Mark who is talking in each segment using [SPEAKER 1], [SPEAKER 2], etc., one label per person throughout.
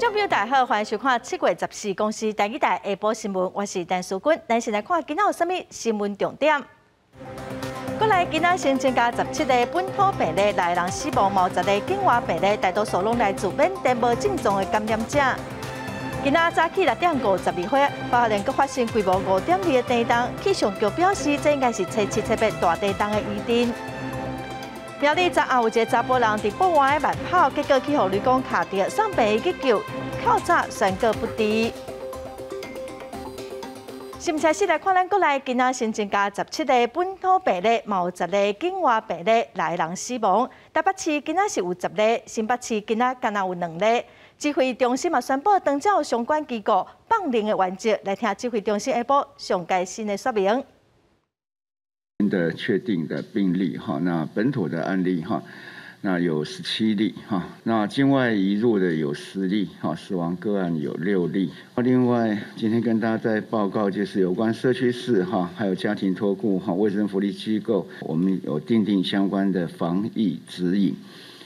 [SPEAKER 1] 众朋友大家好，欢迎收看7月14公司第2台下晡新闻，我是陈淑君。咱先来看今仔有啥物新闻重点。过来，今仔新增加17个本土病例，来人死亡，10个境外病例，大多数拢来自缅甸无症状的感染者。今仔早起6点52分，花莲阁发生规模5.2的地震，气象局表示，这应该是7、7、7八大地震的余震。苗栗昨暗有一个查甫人伫保安的慢跑，结果去互女工卡着，送病院急救，口罩宣告不治。新闻来看，咱国内今仔新增加17个本土病例，有10个境外病例，来人死亡。台北市今仔是有10例，新北市今仔敢若有2例。指挥中心嘛宣布，当照相关机构放零的原则，来听指挥中心下晡上届新的说明。
[SPEAKER 2] 的确定的病例哈，那本土的案例哈，那有17例哈，那境外移入的有10例哈，死亡个案有6例。另外，今天跟大家再报告就是有关社区市哈，还有家庭托顾哈，卫生福利机构，我们有订定相关的防疫指引，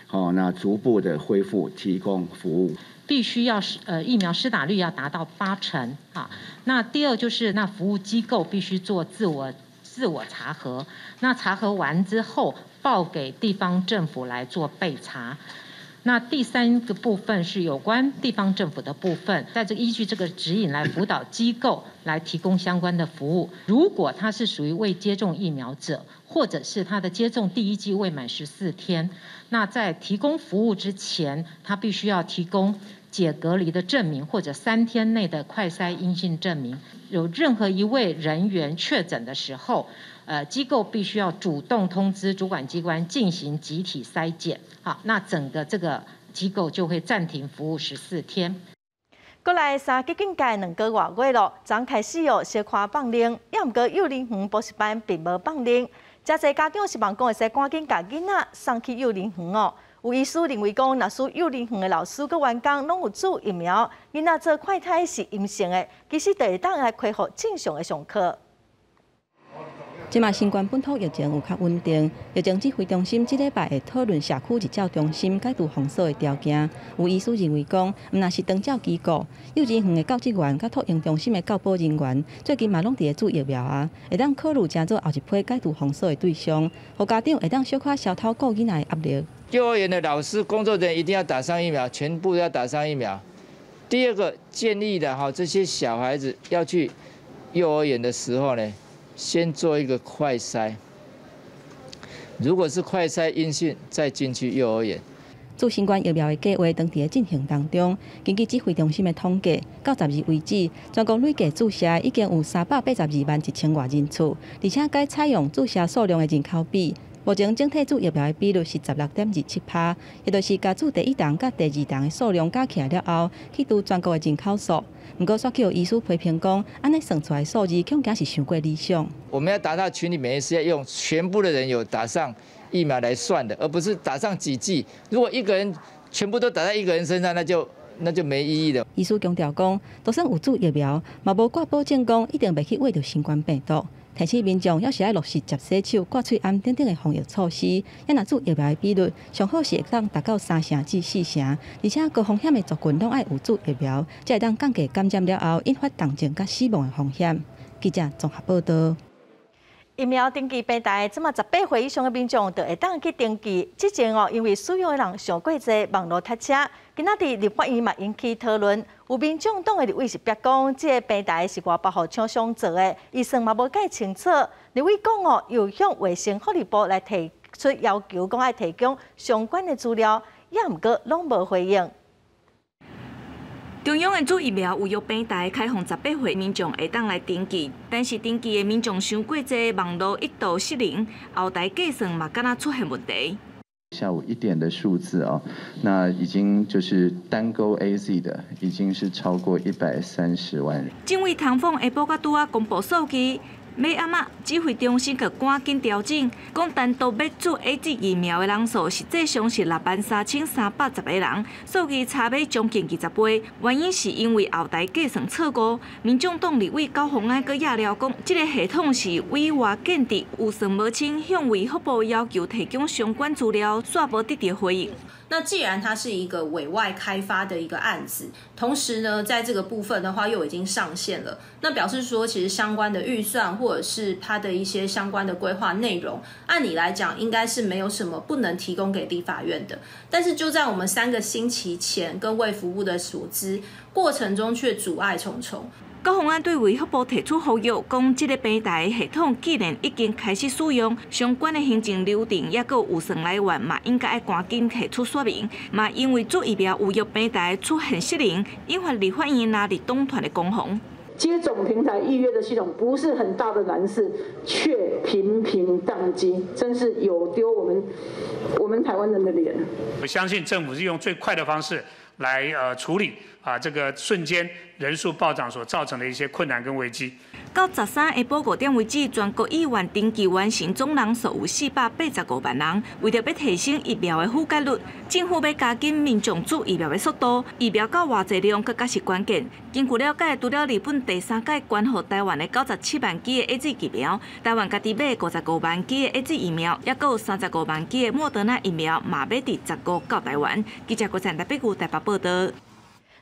[SPEAKER 2] 好，那逐步的恢复提供服务。
[SPEAKER 3] 必须要疫苗施打率要达到80%啊。那第二就是那服务机构必须做自我查核，那查核完之后报给地方政府来做备查。那第3个部分是有关地方政府的部分，在这依据这个指引来辅导机构来提供相关的服务。如果他是属于未接种疫苗者，或者是他的接种第1剂未满14天，那在提供服务之前，他必须要提供解隔离的证明或者3天内的快筛阴性证明。有任何一位人员确诊的时候，机构必须要主动通知主管机关进行集体筛检。好，那整个这个机构就会暂停服务14天。
[SPEAKER 1] 过来3级警戒2个月了，昨开始小可放零，也毋过幼儿园补习班并无放零。真侪家长希望讲会使赶紧把囡仔送去幼儿园哦。有医师认为讲，若是幼儿园的老师佮员工拢有注疫苗，囡仔做快筛是阴性的，其实就会当来恢复正常的上课。
[SPEAKER 4] 即马新冠本土疫情有较稳定，疫情指挥中心即礼拜会讨论社区日照中心解除封锁的条件。有医师认为讲，毋若是长照机构、幼儿园的教职员、甲托婴中心的教保人员，最近嘛拢伫咧注疫苗啊，会当考虑加做后一批解除封锁的对象，互家长会当小可消透顾囡仔的压力。
[SPEAKER 5] 幼儿园的老师、工作人员一定要打上疫苗，全部要打上疫苗。第二个建议的哈，这些小孩子要去幼儿园的时候呢，先做一个快筛，如果是快筛阴性，再进去幼儿园。
[SPEAKER 4] 注新冠疫苗的计划当伫咧进行当中。根据指挥中心的统计，到10日为止，全国累计注射已经有382万1000多人次，而且该采用注射数量的人口比。目前整体注疫苗的比率是16.27%，也就是甲注第1档甲第2档的数量加起来了后，去除全国的人口数。不过，却有医师批评讲，安尼算出来的数字恐惊是太过理想。
[SPEAKER 5] 我们要达到群体免疫，是要用全部的人有打上疫苗来算的，而不是打上几剂。如果一个人全部都打在一个人身上，那就没意义了。
[SPEAKER 4] 医师强调讲，就算有注疫苗，嘛无挂保证讲一定袂去握到新冠病毒。提醒民众要是爱落实接洗手、挂喙安等等的防疫措施，也若注疫苗的比率上好是会当达到3成至4成，而且高风险的族群拢爱有注疫苗，才会当降低感染了后引发重症甲死亡的风险。记者综合报道。
[SPEAKER 1] 疫苗登记平台，即马18岁以上的民众就会当去登记。之前因为使用的人上过侪网络塞车，今仔日立法院嘛引起讨论。有民众党的立委是表讲，这个平台是外包互厂商做的，医生嘛无解清楚。立委讲又向卫生福利部来提出要求，讲爱提供相关的资料，也毋过拢无回应。
[SPEAKER 6] 中央的注疫苗有约平台开放18岁民众会当来登记，但是登记的民众伤过侪，网络一度失灵，后台计算嘛敢若出现问题。
[SPEAKER 7] 下午1点的数字啊，那已经就是单勾 AZ 的，已经是超过130万人。
[SPEAKER 6] 政委唐凤下晡甲拄仔公布数据。要暗仔指挥中心可赶紧调整，讲单独要注 AZ 疫苗的人数实际上是63310个人，数据差要将近20倍。原因是因为后台计算错误。民众党立委高虹安阁压料讲，这个系统是委外建立，有算无清，向卫福部要求提供相关资料，煞无得到回应。
[SPEAKER 8] 那既然它是一个委外开发的一个案子，同时呢，在这个部分的话又已经上线了，那表示说其实相关的预算或者是它的一些相关的规划内容，按理来讲应该是没有什么不能提供给立法院的。但是就在我们3个星期前跟卫福部的所知过程中，却阻碍重重。高虹安对卫福部提出呼吁，讲这个平台系统既然已经开始使用，相关的行政流程也有预算来源嘛，应该要赶紧提出说明。嘛，因为做疫苗有约平台出现失灵，引发立法院拉力党团的攻防。
[SPEAKER 9] 接种平台预约的系统不是很大的难事，却频频宕机，真是有丢我们台湾人的脸。
[SPEAKER 10] 我相信政府是用最快的方式来处理这个瞬间人数暴涨所造成的一些困难跟危机。
[SPEAKER 8] 到13下晡5点为止，全国议员登记完成总人数有485万人。为着要提升疫苗的覆盖率，政府要加紧民众注疫苗的速度。疫苗到偌济量，更加是关键。根据了解，除了日本第3届捐予台湾的97万剂的 AZ 疫苗，台湾家己买55万剂的 AZ 疫苗，也有35万剂的莫德纳疫苗，嘛要伫15到台湾。记者郭灿台北台北报道。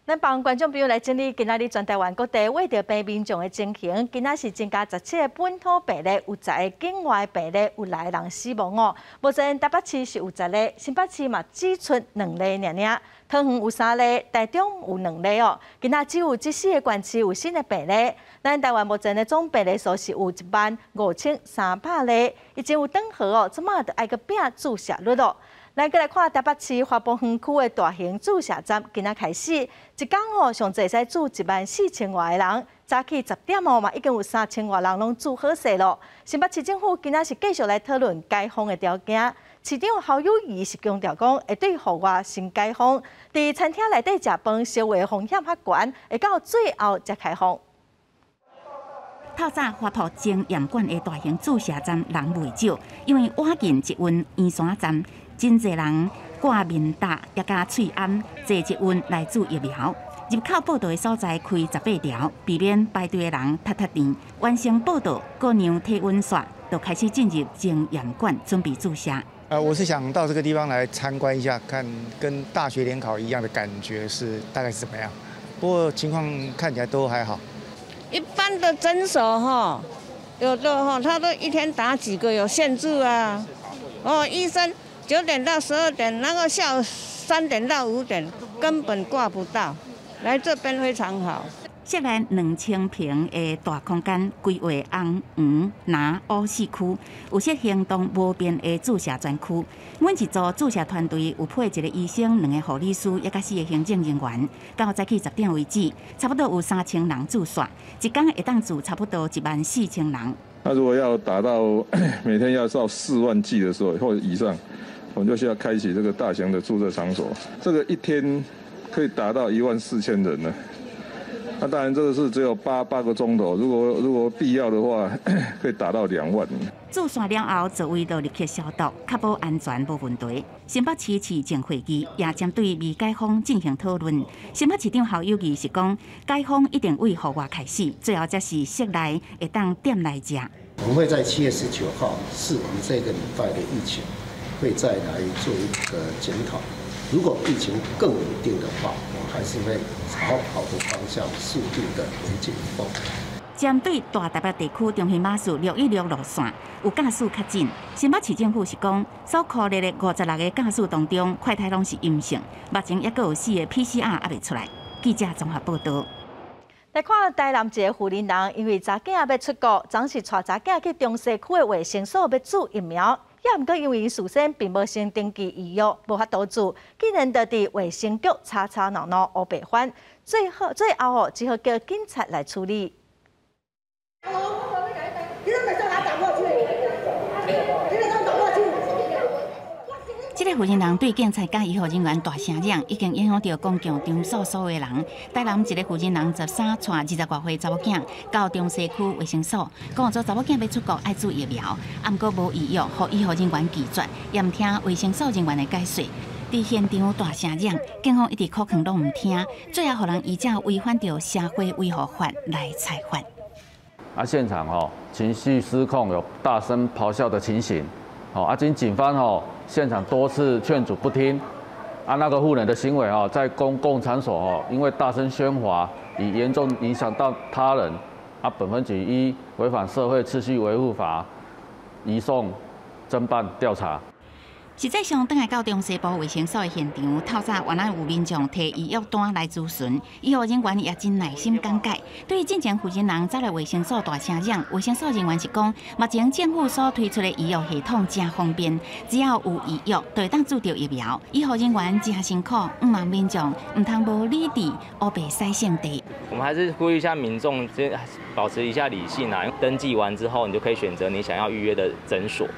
[SPEAKER 1] 咱帮观众朋友来整理今仔日全台湾各地为着病民众的情形，今仔是增加17个本土病例，有10个境外病例，有2个人死亡哦。目前台北市是有10例，新北市嘛只出2例尔尔，桃园有3例，台中有2例哦。今仔只有这4个县市有新的病例。咱台湾目前的总病例数是有15300例，已经有登号哦，即马就爱个拼注射率哦。咱再来看台北市华邦园区的大型注射站，今仔开始，一天哦上侪使注14000外个人。早起10点哦嘛，已经有3000外人拢注好势咯。新北市政府今仔是继续来讨论解封的条件。市长侯友宜是强调讲，会对户外先解封，伫餐厅内底食饭烧话风险较悬，会到最后才开放。
[SPEAKER 11] 透早发布前验管的大型注射站人未少，因为晚近一运圆山站。真侪人挂面罩，也加喙暗，坐一运来注疫苗。入口报道的所在开18条，避免排队的人踢场。完成报道，过量体温刷，就开始进入经验馆准备注射。
[SPEAKER 12] 我是想到这个地方来参观一下，看跟大学联考一样的感觉大概是怎么样。不过情况看起来都还好。
[SPEAKER 13] 一般的诊所有的他都一天打几个，有限制啊。医生。9点到12点，那个下午3点到5点根本挂不到，来这边非常好。
[SPEAKER 11] 设来2000平的大空间，规划红、黄、蓝5市区，有些行动无便的注射专区。阮一组注射团队有配1个医生、2个护理师，也加4个行政人员。到早起10点为止，差不多有3000人注射，一天会当注差不多14000人。
[SPEAKER 14] 那如果要达到每天要到4万剂的时候或者以上，我们就需要开启这个大型的注射场所。这个一天可以达到14000人呢。那当然这个是只有8个钟头，如果必要的话，可以达到2万。
[SPEAKER 11] 注射了后，座位都立刻消毒，确保安全无问题。新北市市政会议也针对未解封进行讨论。新北市长侯友宜是讲，解封一定为户外开始，最后才是室内会当店来食。
[SPEAKER 15] 我们会在7月19号视为这个礼拜的疫情，会再来做一个检讨。如果疫情更稳定的话，我还是会朝好的方向速度的为解封。
[SPEAKER 11] 针对大台北地区中型巴士616路线有驾驶确诊，新北市政府是讲，所考虑的56个驾驶当中，快筛拢是阴性，目前也有4个 PCR 还未出来。记者综合报道。
[SPEAKER 1] 来看台南一个富人人，因为查囝要出国，总是带查囝去中西区的卫生所要注疫苗。也毋过，因为事先并无先登记预约，无法度做，竟然就伫卫生局吵吵闹闹黑白翻，最后只好叫警察来处理。这个负责人对警察甲医护人员大声嚷，已经影响到公共场所所有的人。台南一个负责人13带20多岁查某囝到中西区卫生所，讲做查某囝要出国爱注疫苗，毋过无预约，互医护人员拒绝，也毋听卫生所人员的解说。伫现场大声嚷，警方一直苦劝拢毋听，最后互人以这违反着社会维护法来裁罚。
[SPEAKER 16] 现场情绪失控，有大声咆哮的情形。警方现场多次劝阻不听，那个妇人的行为在公共场所因为大声喧哗，以严重影响到他人，本分举依违反社会秩序维护法，移送侦办调查。
[SPEAKER 11] 实际上，倒来到中西部卫生所的现场，透早原来有民众摕医药单来咨询，医护人员也真耐心讲解。对于进前负责人走来卫生所大声嚷，卫生所人员是讲，目前政府所推出的医药系统真方便，只要有医药，就会当注到疫苗。医护人员真辛苦，望民众唔通无理智，乌白使性地。
[SPEAKER 17] 我们还是呼吁一下民众，保持一下理性啊。登记完之后，你就可以选择你想要预约的诊所。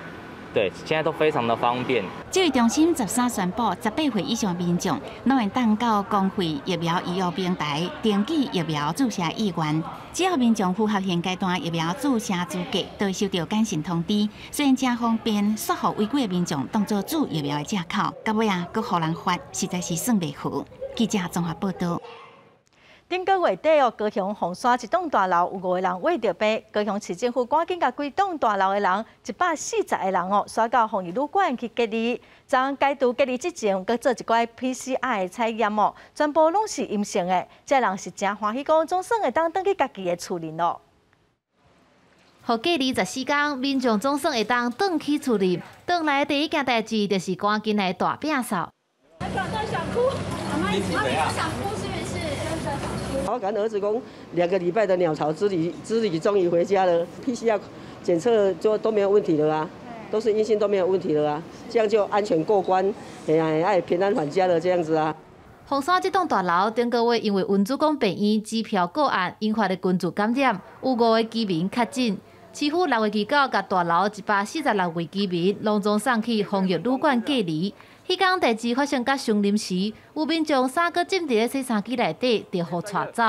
[SPEAKER 17] 对，现在都非常的方便。
[SPEAKER 11] 这位中心13宣布，18岁以上民众拢会当到公费疫苗医药平台登记疫苗注射意愿。只要民众符合现阶段疫苗注射资格，都会收到简讯通知。虽然真方便，煞互违规的民众当作注疫苗的借口，到尾啊，佫互人罚，实在是算袂赴。记者综合报道。
[SPEAKER 1] 顶个月底高雄凤山一栋大楼有5个人胃着病，高雄市政府赶紧甲规栋大楼的人140个人刷到防疫旅馆去隔离。将解除隔离之前，佮做一寡 PCR 的采验全部拢是阴性的。这人是真欢喜，讲总算会当去家己的厝里咯。
[SPEAKER 18] 互隔离14天，民众总算会当转去厝里。转来第一件代志就是赶紧来大摒扫。
[SPEAKER 19] 想哭，妈妈想哭。
[SPEAKER 20] 我跟儿子讲，2个礼拜的鸟巢之旅终于回家了。PCR 检测就都没有问题了啊，都是阴性都没有问题了啊，这样就安全过关，哎，平安返家了这样子啊。
[SPEAKER 18] 凤山这栋大楼顶个月因为温主公病院机票个案引发的群组感染，有5个居民确诊。市府6月29甲大楼146位居民拢总送去防疫旅馆隔离。迄天代志发生甲上临时，有民众衫搁浸伫咧洗衫机内底，就互带走。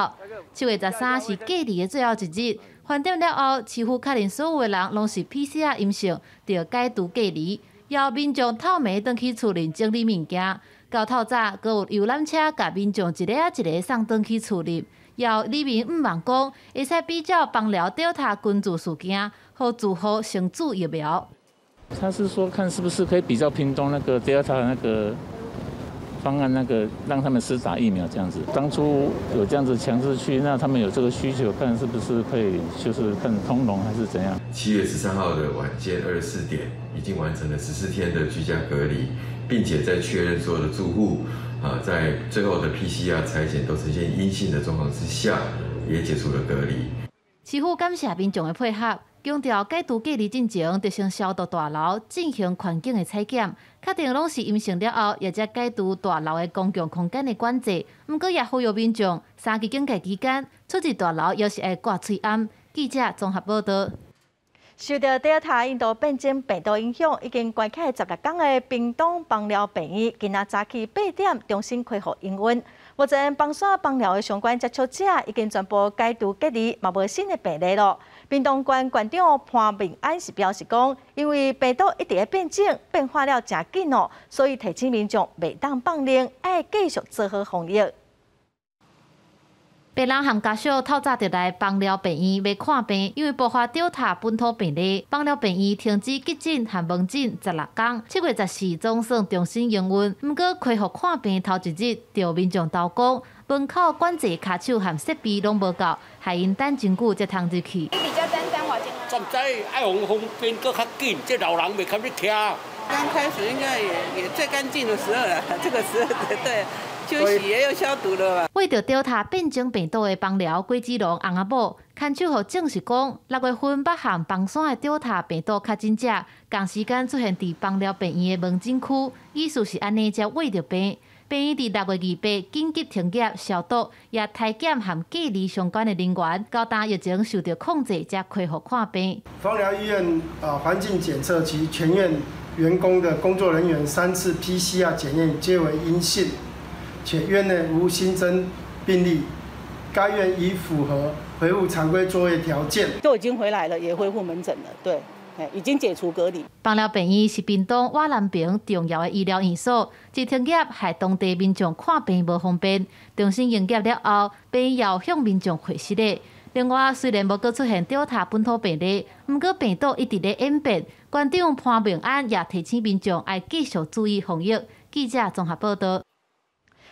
[SPEAKER 18] 7月13是隔离的最后一日，饭店了后，市府确认所有的人拢是 PCR 阴性，就解除隔离。要民众透暝转去厝里整理物件。到透早，搁有游览车甲民众一个一个送转去厝里。要里民毋忘讲，会使比较邦寮 Delta 群组事件，好做好先注疫苗。
[SPEAKER 21] 他是说看是不是可以比较屏东那个 Delta 的那个方案，让他们施打疫苗这样子。当初有这样子强制去，那他们有这个需求，看是不是可以就是看通融还是怎样。
[SPEAKER 22] 7月13号的晚间24点，已经完成了14天的居家隔离，并且在确认所有的住户在最后的 PCR 采检都呈现阴性的状况之下，也解除了隔离。
[SPEAKER 18] 市府感谢民众的配合。强调解除隔离进前，就先消毒大楼，进行环境的采检，确定拢是阴性了后，也才解除大楼的公共空间的管制。不过也呼吁民众3级警戒期间出入大楼，也是会挂喙罨。记者综合报道。
[SPEAKER 1] 受到 Delta 印度变种病毒影响，已经关开16天的屏东邦寮病院，今仔早起8点重新恢复营运。目前邦山邦寮的相关接触者已经全部解除隔离，嘛无新的病例咯。屏东县县长潘明安是表示讲，因为病毒一直在变种，变化了真紧哦，所以提醒民众袂当放任，爱继续做好防疫。
[SPEAKER 18] 病人和家属透早就来邦寮病院要看病，因为爆发Delta本土病例，邦寮病院停止急诊和门诊16天。7月14总算重新营运，不过恢复看病头一日，就民众斗讲门口管制卡手和设备拢无够，害因等真久才通入去。
[SPEAKER 19] 你比较担心我今
[SPEAKER 23] 现在爱往方便搁较紧，这老人袂堪去听。
[SPEAKER 24] 刚开始应该也最干净的时候了，这个时候对。休息也有消毒了吧？
[SPEAKER 18] 为着Delta变种病毒的邦寮桂枝龙翁仔某，看守互证实讲，6月份北韩邦山的Delta病毒确诊者，同时间出现伫邦寮病院的门诊区，意思是安尼才喂着病。病院伫6月28紧急停业消毒，也体检和隔离相关的人员，到当疫情受到控制，才恢复看病。
[SPEAKER 25] 芳寮医院环境检测及全院员工的工作人员3次 PCR 检验皆为阴性。且院内无新增病例，该院已符合恢复常规作业条件，
[SPEAKER 9] 都已经回来了，也恢复门诊了，对，已经解除隔离。
[SPEAKER 18] 邦寮病院是屏东瓦南平重要的医疗院所，一停业害当地民众看病无方便。重新营业了后，病院要向民众回息的。另外，虽然无搁出现Delta本土病例，不过病毒一直在演变。馆长潘明安也提醒民众要继续注意防疫。记者综合报道。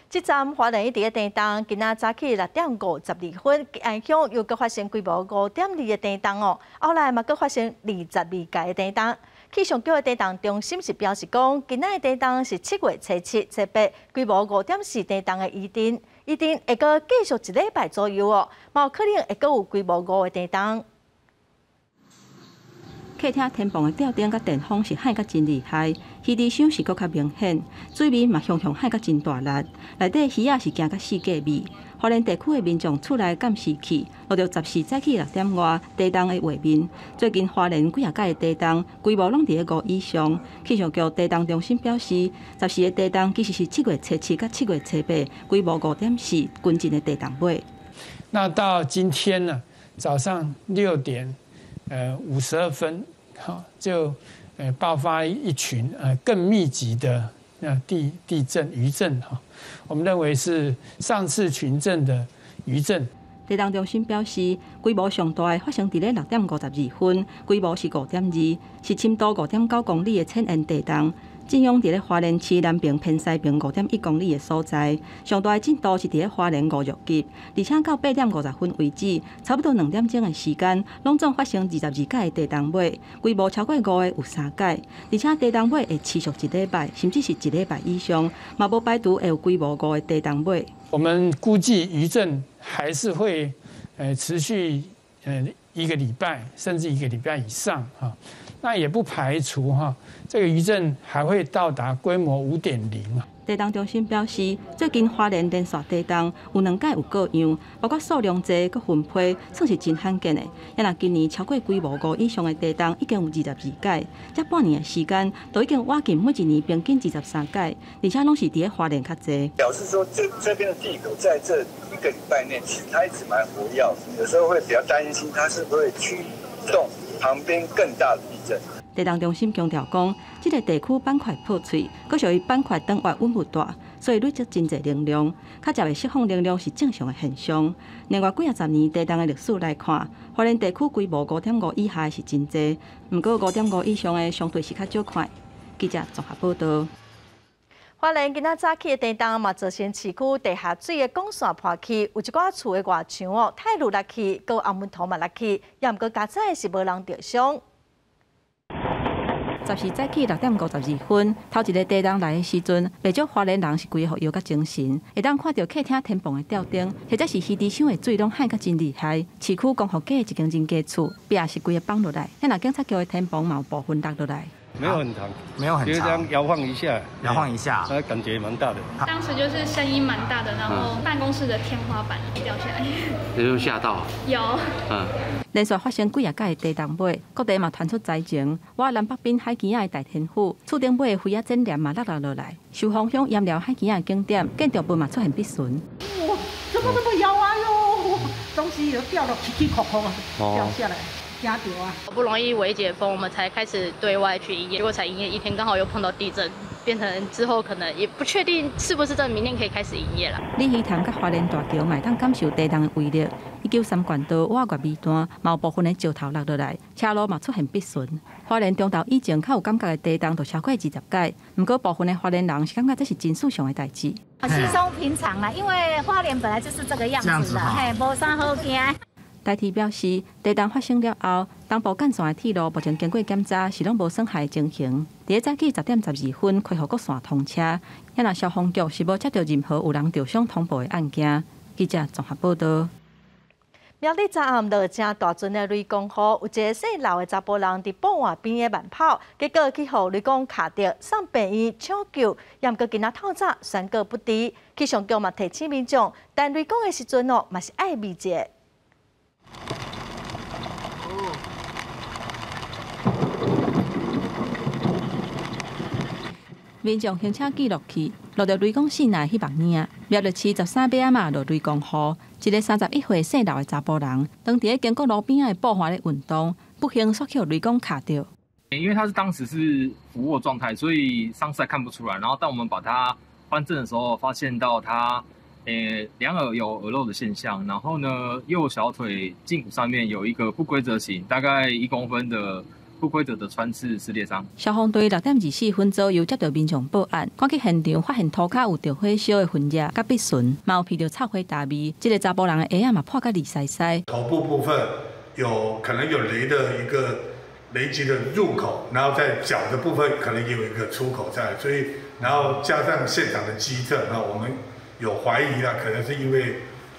[SPEAKER 1] 这站花莲伫个电动，今仔早起6点52分，影响又搁发生规模5点2个电动哦，后来嘛搁发生22架的电动。气象局的电动中心是表示讲，今仔的电动是7月初7、初8，规模5点4电动的预定会搁继续1礼拜左右哦，嘛有可能会搁有规模5的电动。
[SPEAKER 2] 客厅天棚的吊顶甲电风是喊甲真厉害，鱼池箱是搁较明显，水面嘛向喊甲真大力，内底鱼仔是惊甲四界味。花莲地区的民众出来监视器，录到14早起6点外地动的画面。最近花莲几啊届的地动规模拢伫个5以上。气象局地动中心表示，14个地动其实是7月初7甲7月初8，规模5点4，均真的地动尾。
[SPEAKER 3] 那到今天呢，早上6点52分，好就爆发一群更密集的地震余震哈。我们认为是上次群震的余震。
[SPEAKER 2] 地动中心表示，规模上大发生伫咧6点52分，规模是5点2，是深度5.9公里的浅延地动。震央伫咧花莲市南平偏西边5.1公里的所在，上大的震度是伫咧花莲5弱级，而且到8点50分为止，差不多2点钟的时间，拢总发生22架的地动尾，规模超过5个有3架，而且地动尾会持续1礼拜，甚至是1礼拜以上，嘛无排除会有规模5的地动尾。
[SPEAKER 3] 我们估计余震还是会持续1个礼拜，甚至1个礼拜以上哈。那也不排除这个余震还会到达规模5.0啊。
[SPEAKER 2] 地动中心表示，最近花莲连续地动有2届有各样，包括数量侪佮分配，算是真罕见的。也若今年超过规模5以上的地动已经有22届，这半年的时间都已经挖近每一年平均23届，而且拢是伫咧花莲较侪。
[SPEAKER 4] 表示说，这边的地壳在这1个礼拜内，其实它一直蛮活跃，有时候会比较担心它是不是会驱动旁边更大的地震。
[SPEAKER 2] 地动中心强调讲，这个地区板块破碎，佮属于板块等外温不大，所以累积真侪能量，较接的释放能量是正常的现象。另外几啊10年地动的历史来看，花莲地区规模5.5以下是真侪，不过5.5以上的相对是较少看。记者综合报道。
[SPEAKER 1] 花莲今仔早起的地动嘛，造成市区地下水的管线破去，有一寡厝的外墙哦，太路落去，佮暗门头嘛落去，也毋过加载是无人着伤。
[SPEAKER 2] 14早起6点52分，头一个地动来的时阵，不少花莲人是规副摇甲精神，会当看到客厅天棚的吊顶，或者是鱼池箱的水拢喊甲真厉害。市区公户街一间人家厝，壁是规个放落来，那警察局的天棚嘛有部分落落来。
[SPEAKER 5] 没有很长，
[SPEAKER 7] 没有很长，
[SPEAKER 5] 就这样摇晃一下，
[SPEAKER 7] 摇晃一下，
[SPEAKER 5] 感觉蛮大的。
[SPEAKER 19] 当时就是声音蛮大的，然后办公室的天花板掉下来，
[SPEAKER 7] 你有吓到？
[SPEAKER 19] 有。
[SPEAKER 2] 连续发生几啊届的地动尾，各地嘛传出灾情。我南北滨海墘仔的大天府，厝顶尾的灰仔整粒嘛落来。受风向淹了海墘仔的景点，建筑物嘛出现必损。
[SPEAKER 26] 哇，怎么这么摇啊哟？东西都掉到起起空空啊，掉下来。
[SPEAKER 27] 好不容易微解封，我们才开始对外去营业，结果才营业1天，刚好又碰到地震，变成之后可能也不确定是不是真的明天可以开始营业了。
[SPEAKER 2] 鲤鱼潭甲花莲大桥嘛，当感受地动的威力。193管道挖掘尾端，嘛有部分的石头落落来，车路嘛出现必损。花莲中昼以前较有感觉的地动，就超过20届，不过部分的花莲人是感觉这是真事上的代志。
[SPEAKER 28] 稀松平常啦，因为花莲本来就是这个样子的，嘿，无啥好惊。
[SPEAKER 2] 代替表示，地动发生了后，东部干线的铁路目前经过检查是拢无损害情形。伫早起10点12分恢复各线通车，也若消防局是无接到任何有人受伤通报的案件。记者综合报道。
[SPEAKER 1] 苗栗昨暗落正大阵的雷公雨，有一个姓刘的查甫人伫傍晚边的慢跑，结果去互雷公卡着，送病院抢救，也毋过今仔透早宣告不治。气象局嘛提醒民众，但雷公的时阵嘛是爱秘者。
[SPEAKER 2] 民众行车记录器录到雷公市内迄目影，苗栗市13尾仔嘛落雷公雨，一个31岁姓刘的查甫人，当伫经过路边的步滑咧运动，不幸摔去雷公卡着。
[SPEAKER 29] 因为他当时是俯卧状态，所以伤势还看不出来。然后当我们把他翻正的时候，发现到他两耳有耳漏的现象，然后呢右小腿胫骨上面有一个不规则形，大概1公分的不规则的穿刺撕裂伤。
[SPEAKER 2] 消防队6点24分左右接到民众报案，赶去现场发现涂骹有着火烧的痕迹，甲笔唇，嘛有闻到臭灰大味。这个查甫人的鞋啊嘛破甲利塞塞。
[SPEAKER 6] 头部部分可能有雷的一个雷击的入口，然后在脚的部分可能也有一个出口在，所以然后加上现场的迹证，那我们有怀疑啦，可能是因为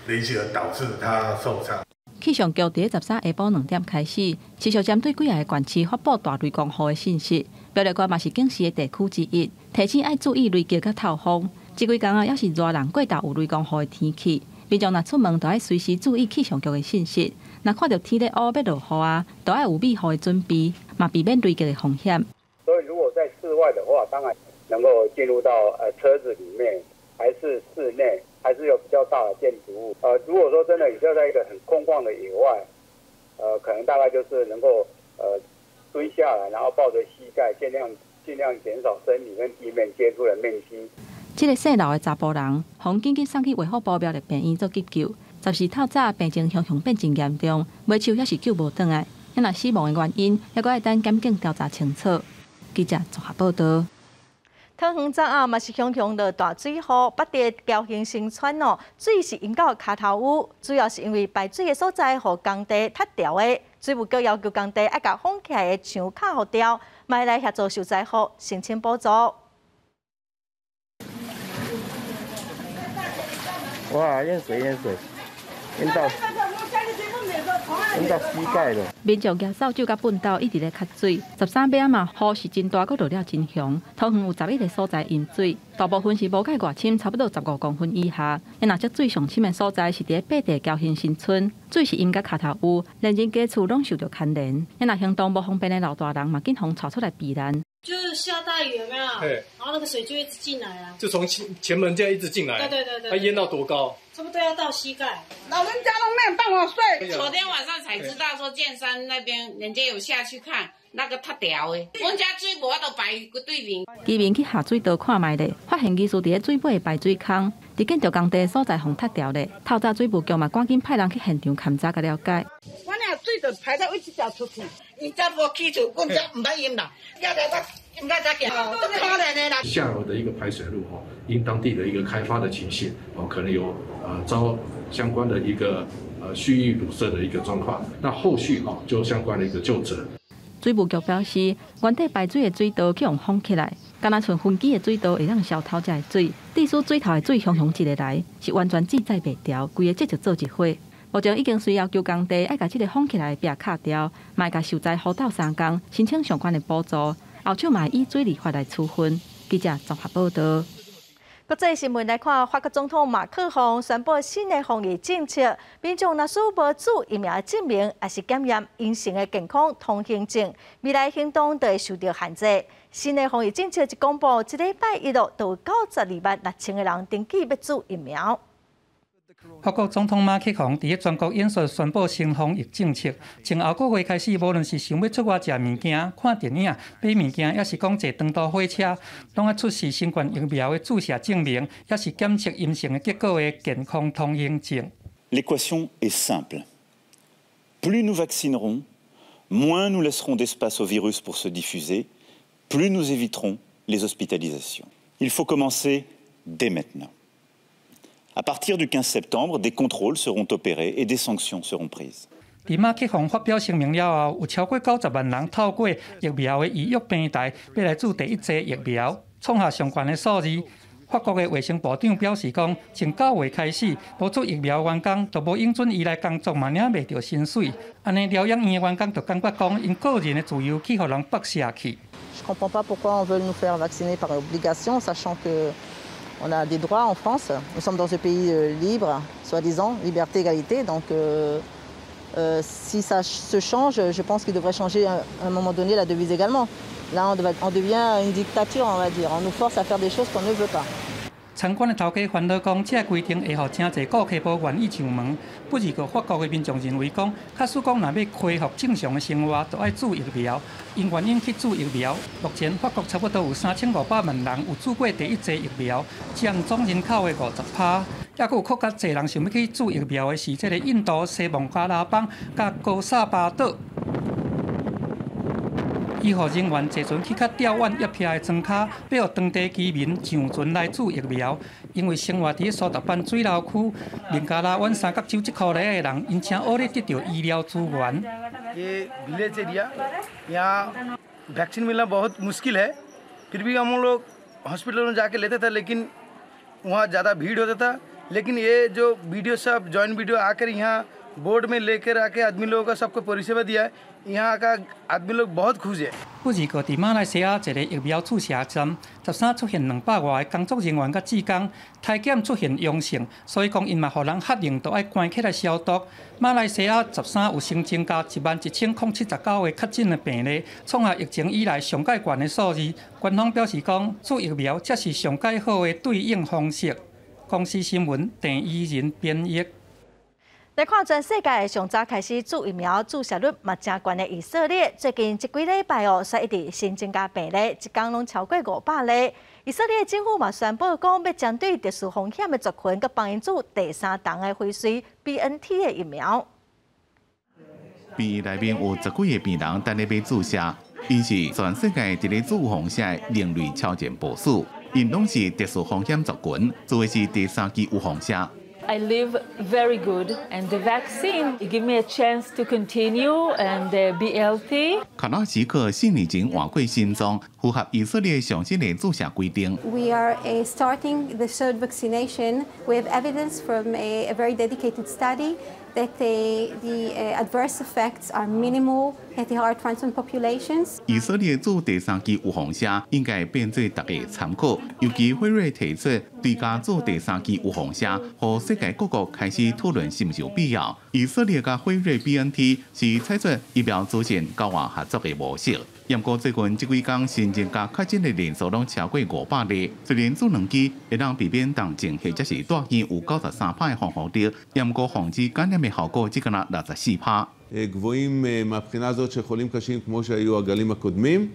[SPEAKER 6] 雷击而导致他受伤。
[SPEAKER 2] 气象局伫13下晡2点开始，持续针对几个县市发布大雷公布的信息。苗栗县嘛是警示的地区之一，提醒要注意雷击甲透风。这几天啊，要是热人过大有雷公布的天气，民众若出门都要随时注意气象局的信息。若看到天咧乌要落雨啊，都要有避雨的准备，嘛避免雷击的风险。
[SPEAKER 7] 所以如果在室外的话，当然能够进入到车子里面，还是室内。还是有比较大的建筑物。如果说真的你就在一个很空旷的野外，可能大概就是能够蹲下来，然后抱着膝盖，尽量减少身体跟地面接触的面积。
[SPEAKER 2] 这个姓刘的查甫人，红紧急送去卫福部苗栗病院做急救。14透早病情熊熊变真严重，尾手也是救无转来。因若死亡的原因，还阁要等检警调查清楚。记者综合报道。
[SPEAKER 1] 桃园昨暗嘛是熊熊落大水雨，北地高兴新村哦，水是淹到脚头屋，主要是因为排水的所在互工地塌掉的，水务局要求工地要甲封起来的墙卡互掉，买来协助受灾户申请补助。
[SPEAKER 5] 哇，淹水，淹到膝盖了。
[SPEAKER 2] 民众举扫帚甲粪斗一直咧吸水，13点嘛雨是真大，阁落了真凶。桃园有11个所在淹水，大部分是无介外深，差不多15公分以下。因若这水上深的所在是伫北地高兴新村，水是淹到脚头屋，连人家厝拢受到牵连。因若行动无方便的老大人嘛，紧忙带出来避难。
[SPEAKER 8] 就是下大雨有没有？对。然后那个水就一直进来啊。
[SPEAKER 10] 就从前门这样一直进来。对。它淹到多高？
[SPEAKER 8] 差不多要到膝盖。
[SPEAKER 26] 老人家都没有办法睡。
[SPEAKER 12] 昨天晚上才知道说建山那边人家有下去看那个塌掉的，阮家水无法度排对面。
[SPEAKER 2] 居民去下水道看卖咧，发现疑似伫水尾的排水坑，伫建筑工地所在互塌掉咧。透早水务局嘛赶紧派人去现场勘查甲了解。
[SPEAKER 26] 我俩水就排到位置掉出去，
[SPEAKER 12] 伊再无起厝，阮家唔捌淹啦，要来我。
[SPEAKER 13] 下游的一个排水路因当地的一个开发的情形可能有遭相关的一个蓄意堵塞的一个状况，那后续就相关的一个究责。
[SPEAKER 2] 水务局表示，原底排水的水道去用封起来，敢若剩分基的水道会当消透这水，地属水头的水熊熊一个来，是完全制载袂掉，规个这就做一伙。目前已经需要求工地要把这个封起来的壁卡掉，卖甲受灾辅导3工，申请相关的补助。后手嘛以水利法来处分。记者综合报道。
[SPEAKER 1] 国际新闻来看，法国总统马克龙宣布新的防疫政策，民众若需无注疫苗证明，还是检验阴性的健康通行证，未来行动都会受到限制。新的防疫政策一公布，一礼拜一路就有926000个人登记要注疫苗。
[SPEAKER 14] 法国总统马克龙伫全国演说宣布新防疫政策，从后个月开始，无论是想要出外食物件、看电影、买物件，也是讲坐长途火车，拢要出示新冠疫苗的注射证明，也是检测阴性的结果的健康通行证。
[SPEAKER 15] L'équation est simple. Plus nous vaccinerons, moins nous laisserons d'espace au virus pour se diffuser, plus nous éviterons les hospitalisations. Il faut commencer dès maintenant. À partir du 15 septembre, des contrôles seront opérés et des sanctions seront prises.
[SPEAKER 14] 伫马克龙发表声明了后，有超过90万人透过疫苗的预约平台要来注第一剂疫苗，创下上悬的数字。法国的卫生部长表示讲，从9月开始，无注疫苗员工就无应准依赖工作嘛，领袂到薪水。安尼疗养院的员工就感觉讲，因个人的自由去互人剥削去。
[SPEAKER 16] Je comprends pas pourquoi on veut nous faire vacciner par obligation, sachant que on a des droits en France. Nous sommes dans un pays libre, soi-disant, liberté, égalité. Donc, si ça se change, je pense qu'il devrait changer à un moment donné la devise également. Là, on devient une dictature, on va dire. On nous force à faire des choses qu'on ne veut pas.
[SPEAKER 14] 参观的头家烦恼讲，这规定会互真侪顾客无愿意上门。不如个法国的民众认为讲，假使讲若要恢复正常的生活，就要注疫苗，因原因去注疫苗。目前法国差不多有3500万人有注过第一剂疫苗，占总人口的50%。也佫有更加侪人想要去注疫苗的是，这个印度、西蒙加拉邦、甲高沙巴岛。医护人员坐船去较吊腕叶片的庄卡，要互当地居民上船来注疫苗。因为生活伫苏达班水流区，孟加拉湾三角洲这块内的人，因请恶劣得到医疗资源。
[SPEAKER 9] ये village area यहाँ वैक्सीन मिलना बहुत मुश्किल है, फिर भी हम लोग हॉस्पिटल में जाके लेते थे, लेकिन वहाँ ज़्यादा भीड़ होता था। लेकिन ये जो वीडियो सब जॉइंट वीडियो आकर यहाँ बोर्ड में लेकर आके आदमी लोगों का सबको परिसेवा दिया है, यहाँ का आदमी लोग बहुत खुश है。
[SPEAKER 14] 不二個伫馬來西亞一個疫苗注射站，13出現200外個工作人員甲志工，體檢出現陽性，所以講因嘛互人合營都愛關起來消毒。馬來西亞13有新增加11079個確診的病例，創下疫情以來上界懸的數字。官方表示講，注疫苗才是上界好的對應方式。公司新聞鄭依仁編譯。
[SPEAKER 1] 来看全世界上早开始注疫苗注射率嘛真悬的以色列，最近这几礼拜却一直新增加病例，一天拢超过500例。以色列政府嘛宣布讲，要针对特殊风险的族群，佮帮因注第3档的辉瑞 BNT 的疫苗。
[SPEAKER 11] 病院内面有10几个病人等咧被注射，因是全世界伫咧注风险的另类超前部署，因拢是特殊风险族群，做的是第3期预防针。
[SPEAKER 17] I live very good, and the vaccine give me a chance to continue and be healthy.
[SPEAKER 11] 卡纳吉克4年前换过心脏，符合以色列上新的注射规定。
[SPEAKER 20] We are starting the third vaccination. We have evidence from a very dedicated study that the adverse effects are minimal at the heart transplant populations.
[SPEAKER 11] 以色列做第3期预防针应该变做大家参考，尤其辉瑞提出追加做第3期预防针，和世界各国开始讨论是毋是有必要。以色列甲辉瑞 BNT 是采取疫苗组建交换合作的模式。不过最近这几天新增加确诊的人数拢超过500例，虽然做2剂会让避免重症或者是大院有93%的防护力，不过防止感染的效果只敢若64%。
[SPEAKER 21] גבוהים מהבחינה הזאת של חולים קשים כמו שהיו הגלים הקודמים,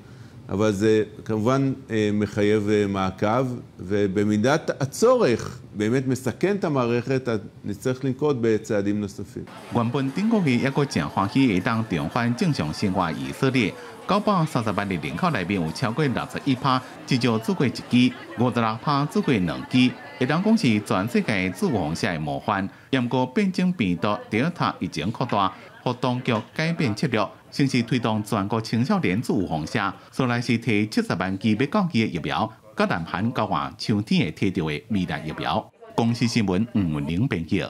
[SPEAKER 21] אבל זה כמובן מחייב מעקב, ובמידת הצורך באמת מסכן את המערכת, נצטרך לנקוט בצעדים נוספים.
[SPEAKER 11] 原本顶个月也个真欢喜会当重返正常生活以色列。930万的人口内面有超过61%至少做过1剂，56%做过2剂，会当讲是全世界注防下的模范。不过变种病毒 Delta 疫情扩大，互当局改变策略，先是推动全国青少年注防下，所来是提70万剂要降级的疫苗，甲南韩交换秋天会摕到的未来疫苗。公司新闻吴文玲编辑。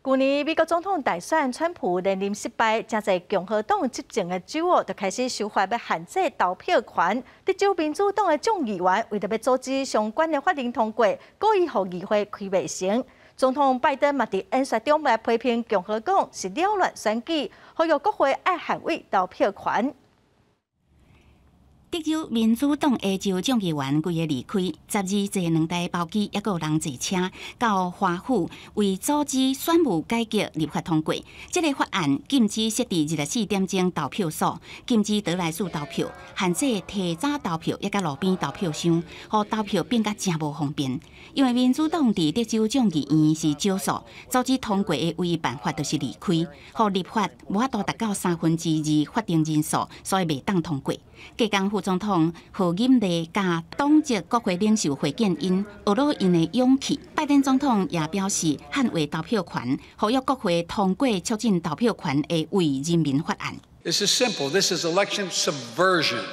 [SPEAKER 1] 去年美国总统大选，川普连任失败，真侪共和党执政的州就开始修法要限制投票权。德州民主党的众议员为了要阻止相关的法令通过，故意让议会开未成。总统拜登嘛伫演说中来批评共和党是扰乱选举，呼吁国会爱捍卫投票权。
[SPEAKER 22] 德州民主党的州众议员规个离开，12坐2台包机，还有人坐车到华府，为阻止选务改革立法通过。这个法案禁止设置24点钟投票所，禁止得来速投票，限制提早投票，也甲路边投票箱，互投票变甲真无方便。因为民主党伫德州众议院是少数，阻止通过的唯一办法就是离开，互立法无法度达到2/3法定人数，所以未当通过。加工副总统何锦丽甲党籍国会领袖会见因，学了因的勇气。拜登总统也表示捍卫投票权，呼吁国会通过促进投票权的为人民法案。
[SPEAKER 23] This is simple. This is election subversion.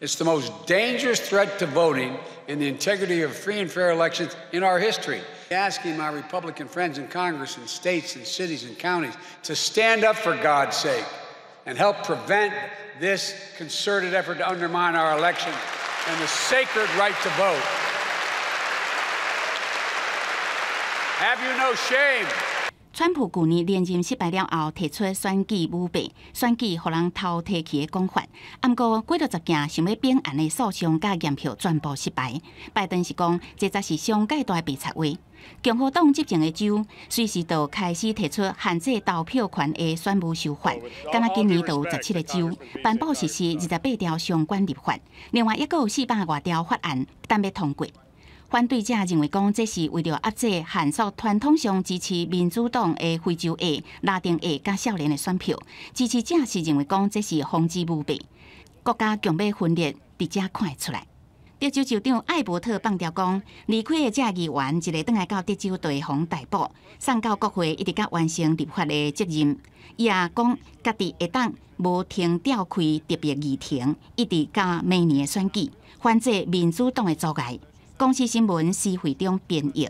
[SPEAKER 23] It's the most dangerous threat to voting and the integrity of free and fair elections in our history. Asking my Republican friends in Congress and states and cities and counties to stand up for God's sake and help prevent this concerted effort to undermine our election and the sacred right to vote. Have you no shame?
[SPEAKER 22] 川普去年连任失败了后，提出选举舞弊、选举互人偷提去的讲法。不过过了10件想要变案的诉讼甲验票全部失败。拜登是讲，这才是上界大的白贼话。共和党执政的州随时都开始提出限制投票权的选务修法，敢若今年就有17个州颁布实施28条相关立法，另外还有400多条法案等要通过。反对者认为讲，这是为了压制限缩传统上支持民主党的非洲裔、拉丁裔甲少年的选票。支持者是认为讲，这是防止舞弊。国家强要分裂，伫遮看出来。德州州长艾伯特放调讲，离开的这议员一个倒来到德州地方逮捕，送到国会，一直到完成立法的责任。伊也讲，家己会当无停召开特别议庭，一直到明年的选举，反制民主党的阻碍。公司新闻是会中编译。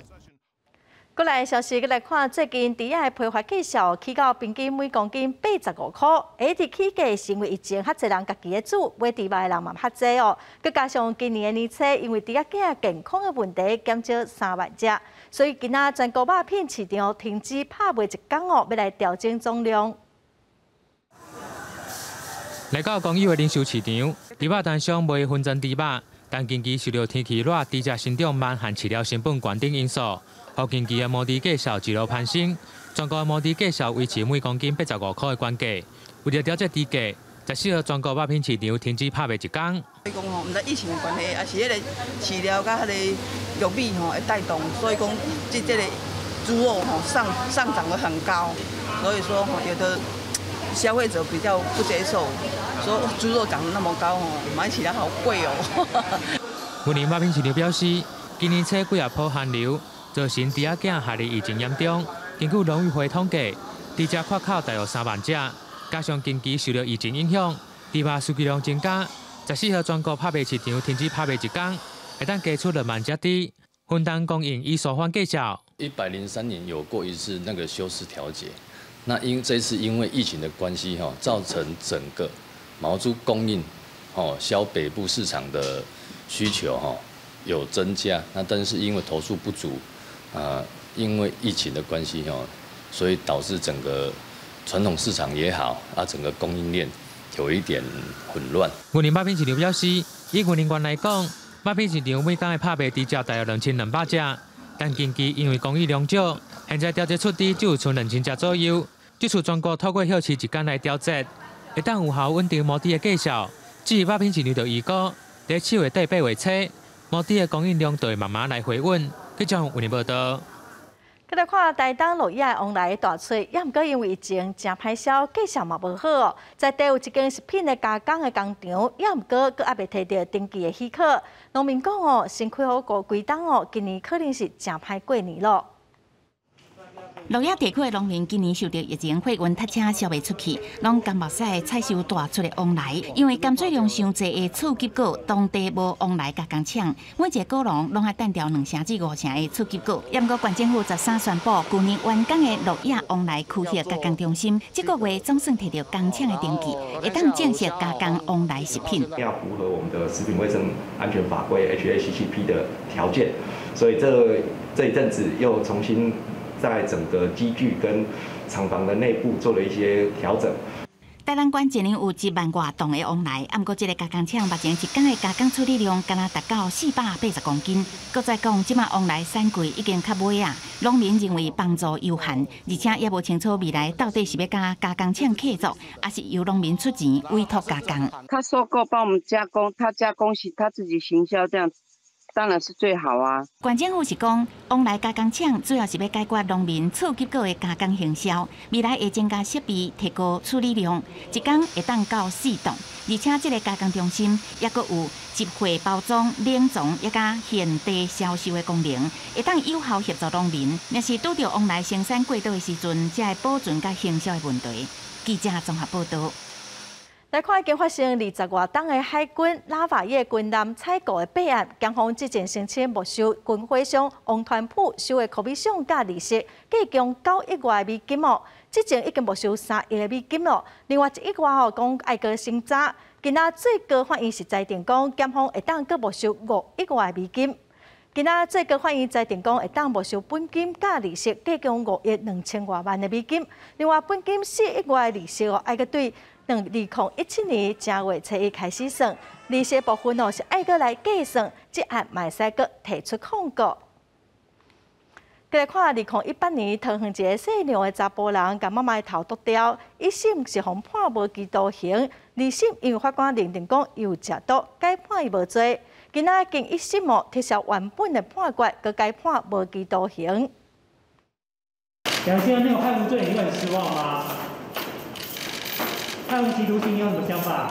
[SPEAKER 1] 过来消息，过来看最近猪仔的批发价数起到平均每公斤85块，而伫起价是因为以前较侪人家己的煮，买猪肉的人嘛较侪哦。佮加上今年的年初，因为猪仔囝健康的问题减少3万只，所以今仔全国肉品市场停止拍卖一天哦，要来调整总量。
[SPEAKER 3] 来到公有的零售市场，猪肉摊商卖分装猪肉，但近期受到天气热、猪只生长慢和饲料成本高等因素。互近期的毛猪价数一路攀升，全国的毛猪价数维持每公斤85块的关价。为了调节猪价，14号全国肉品市场停止拍卖一天。
[SPEAKER 4] 所以讲吼，毋知疫情的关系，也是迄个饲料甲迄个玉米吼会带动，所以讲这个猪肉吼上涨得很高，所以说吼有的消费者比较不接受，说猪肉涨得那么高吼，买起来好贵哦。
[SPEAKER 3] 云林肉品市场表示，今年初几啊波寒流。造成猪仔囝下痢疫情严重，根据农委会统计，猪只缺口大约3万只，加上近期受到疫情影响，猪肉需求量增加。14号全国拍卖市场停止拍卖一天，会当加出2万只猪，分担供应以所还计较。
[SPEAKER 18] 103年有过一次那个休市调节，那这次因为疫情的关系造成整个毛猪供应销北部市场的需求有增加，那但是因为头数不足。因为疫情的关系所以导致整个传统市场也好整个供应链有一点混乱。
[SPEAKER 3] 云林肉品市场表示，以云林县来讲，肉品市场每天的拍卖猪只大约2200只，但近期因为供应量少，现在调节出猪只有剩2000只左右。这次全国透过休市一天来调节，会当有效稳定毛猪的价数。至于肉品市场就预估，在7月底8月初，毛猪的供应量就会慢慢来回稳。记者为您报道。
[SPEAKER 1] 再来看台东落叶的往来大吹，也毋过因为疫情真歹销，价钱嘛无好哦。在地有一间食品的加工的工厂，也毋过还未摕到登记的许可。农民讲哦，先开好过规档哦，今年可能是真歹过年咯。
[SPEAKER 22] 落叶地区的农民今年受到疫情货运塞车销袂出去，拢甘目屎采收大出的往来，因为甘蔗量伤济的刺激果，当地无往来加工厂，每一个果农拢爱单调2成至5成的刺激果。也毋过县政府13宣布，去年完工的落叶往来区域加工中心，这个月总算摕到工厂的登记，会当正式加工往来食品。
[SPEAKER 19] 要符合我们的食品卫生安全法规 HACCP 的条件，所以这一阵子又重新。在整个机具跟厂房的内部做了一些调整。
[SPEAKER 22] 台南县一年有1万多吨的往来，不过这个加工厂目前一天的加工处理量敢若达到480公斤。搁再讲，即马往来产季已经较尾啊，农民认为帮助有限，而且也无清楚未来到底是要加工厂客做，还是由农民出钱委托加工。
[SPEAKER 24] 他收购帮我们加工，他加工是他自己行销这样子。当然是最好啊！
[SPEAKER 22] 县政府是讲，往来加工厂主要是要解决农民刺激果的加工行销，未来会增加设备，提高处理量，一天会当到4吨。而且这个加工中心也阁有集会包装、冷藏，也甲现地销售的功能，会当有效协助农民。若是拄到往来生产过度的时阵，才会保存甲行销的问题。记者综合报道。
[SPEAKER 1] 来看已经发生20多档的海军、拉法叶军舰采购的弊案，检方之前申请没收军火商王团埔收的科比商甲利息，计共9亿外美金哦。之前已经没收3亿的美金咯。另外1亿外讲爱个升查，今仔最高法院是裁定讲检方会当阁没收5亿外美金。今仔最高法院裁定讲会当没收本金甲利息，计共5亿2000多万的美金。另外本金4亿外利息哦，爱个对。2017年正月初1开始算，利息部分是爱个来计算，即案卖使个提出控告。再来看2018年桃园一个姓梁的查甫人，甲妈妈的头剁掉，1审是互判无期徒刑，2审因为法官认定讲伊有食毒，改判伊无罪。今仔经1审撤销原本的判决，佮改判无期徒刑。
[SPEAKER 25] 梁先生没有判无罪，你会很失望吗？判无期徒刑，你有什么想法？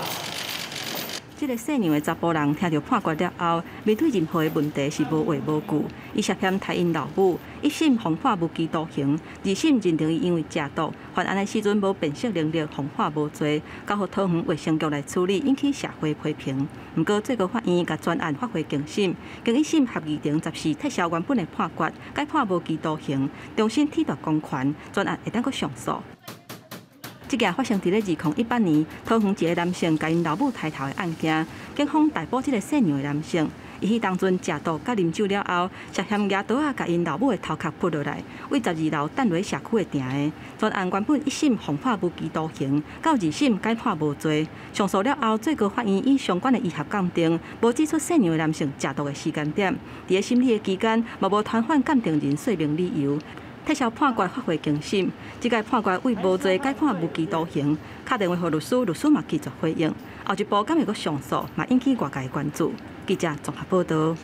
[SPEAKER 2] 这个姓杨的查甫人听到判决了后，面对任何的问题是无话无句。伊涉嫌杀因老母，一审奉化无期徒刑，二审认定伊因为食毒，犯案的时阵无辨识能力，奉化无罪，交予桃园卫生局来处理，引起社会批评。不过最高法院甲专案发回更审，经一审合议庭14撤销原本的判决，改判无期徒刑，重新褫夺公权，专案会当阁上诉。这件发生伫咧2018年，桃园一个男性甲因老母抬头的案件，警方逮捕这个姓杨的男性。伊迄当阵食毒甲啉酒了后，涉嫌拿刀甲因老母的头壳扑落来，为12楼等落社区的埕的。专案原本一审奉判无期徒刑，到二审改判无罪。上诉了后，最高法院以相关的医学鉴定，无指出姓杨的男性食毒的时间点。伫咧审理的期间，无传唤鉴定人说明理由。撤销判决发回更审，这个判决为无罪改判无期徒刑。打电话给律师，律师嘛拒绝回应。后一步敢会阁上诉，嘛引起外界关注。记者综合报道。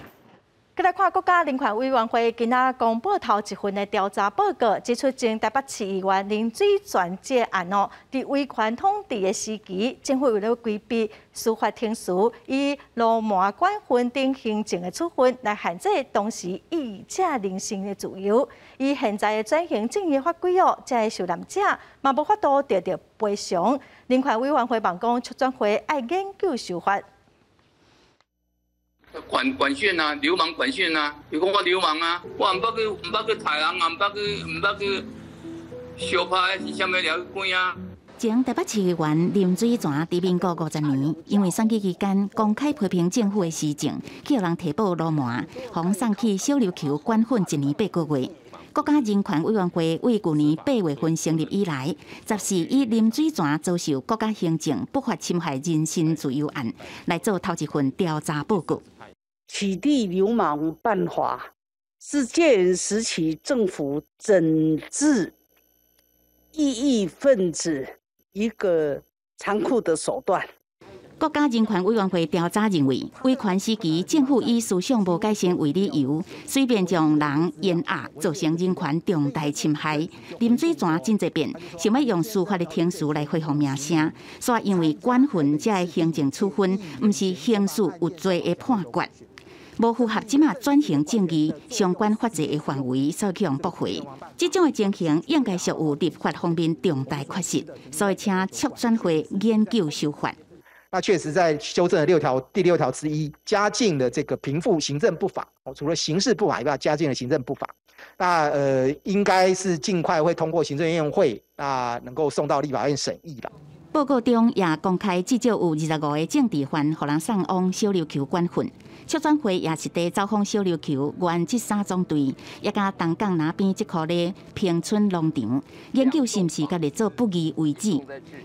[SPEAKER 2] 再来看国家人权委员会今仔公布头一份的调查报告，指出前台北市议员林水泉这案伫威权统治的时期，政府为了规避司法程序，以罗马管分等行政的处分来限制当时异议者人身的自由。以现在的转型正义法规这些受难者嘛无法度得到赔偿。人权委员会办公促转会爱研究修法。
[SPEAKER 5] 管训啊，流氓管训啊！你讲我流氓啊，我唔捌去杀人，也唔捌去相拍，是啥物了管啊？
[SPEAKER 22] 前台北市议员林水泉伫民国50年，因为选举期间公开批评政府的施政，去互人提报罗麻，互送去小琉球关训1年8个月。国家人权委员会为去年8月份成立以来，14以林水泉遭受国家行政不法侵害人身自由案来做头一份调查报告。
[SPEAKER 6] 取缔流氓办法是戒严时期政府整治异议分子一个残酷的手段。
[SPEAKER 22] 国家人权委员会调查认为，威权时期政府以思想无改善为理由，随便将人冤压，造成人权重大侵害。林水泉真侪遍想要用司法的程序来恢复名声，所以因为管训这的行政处分，毋是刑事有罪的判决。无符合即马转型正义相关法制的范围，所以去用驳回。这种的情形应该属有立法方面重大缺失，所以请促转会研究修法。
[SPEAKER 7] 那确实在修正的第6条之一，加进了这个平复行政不法，除了刑事不法以外，加进了行政不法。那应该是尽快会通过行政院会，那能够送到立法院审议了。
[SPEAKER 22] 报告中也公开至少有25个政治犯，互人送往小琉球管训。促转会也实地走访小琉球原这3总队，也甲东港那边即块咧平村农场，研究是毋是甲列做不义为止。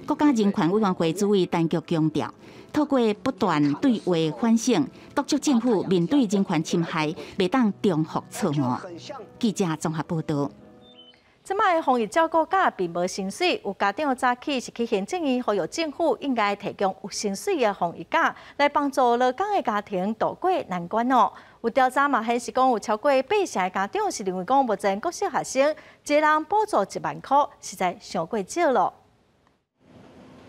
[SPEAKER 22] 国家人权委员会主委陈菊强调，透过不断对话反省，督促政府面对人权侵害，袂当重复错误。记者综合报道。
[SPEAKER 1] 即摆防疫照顾假并无薪水，有家长早起是去行政院呼吁政府应该提供有薪水的防疫假，来帮助劳工的家庭渡过难关哦。有调查嘛显示讲，有超过8成的家长是认为讲，目前国小学生一个人补助1万块，实在伤过少咯。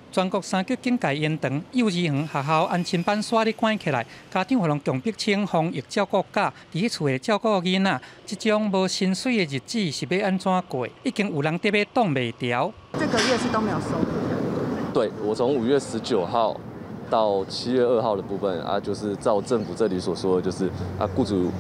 [SPEAKER 14] 全国3级警戒延长，幼儿园学校安亲班煞咧关起来，家长互人强迫请防疫照顾假，伫厝诶照顾囡仔，这种无薪水的日子是要安怎过？已经有人得要挡袂牢。
[SPEAKER 8] 这个月是都没有收入的。
[SPEAKER 10] 对，我从5月19号到7月2号的部分啊，就是照政府这里所说的，就是啊，雇主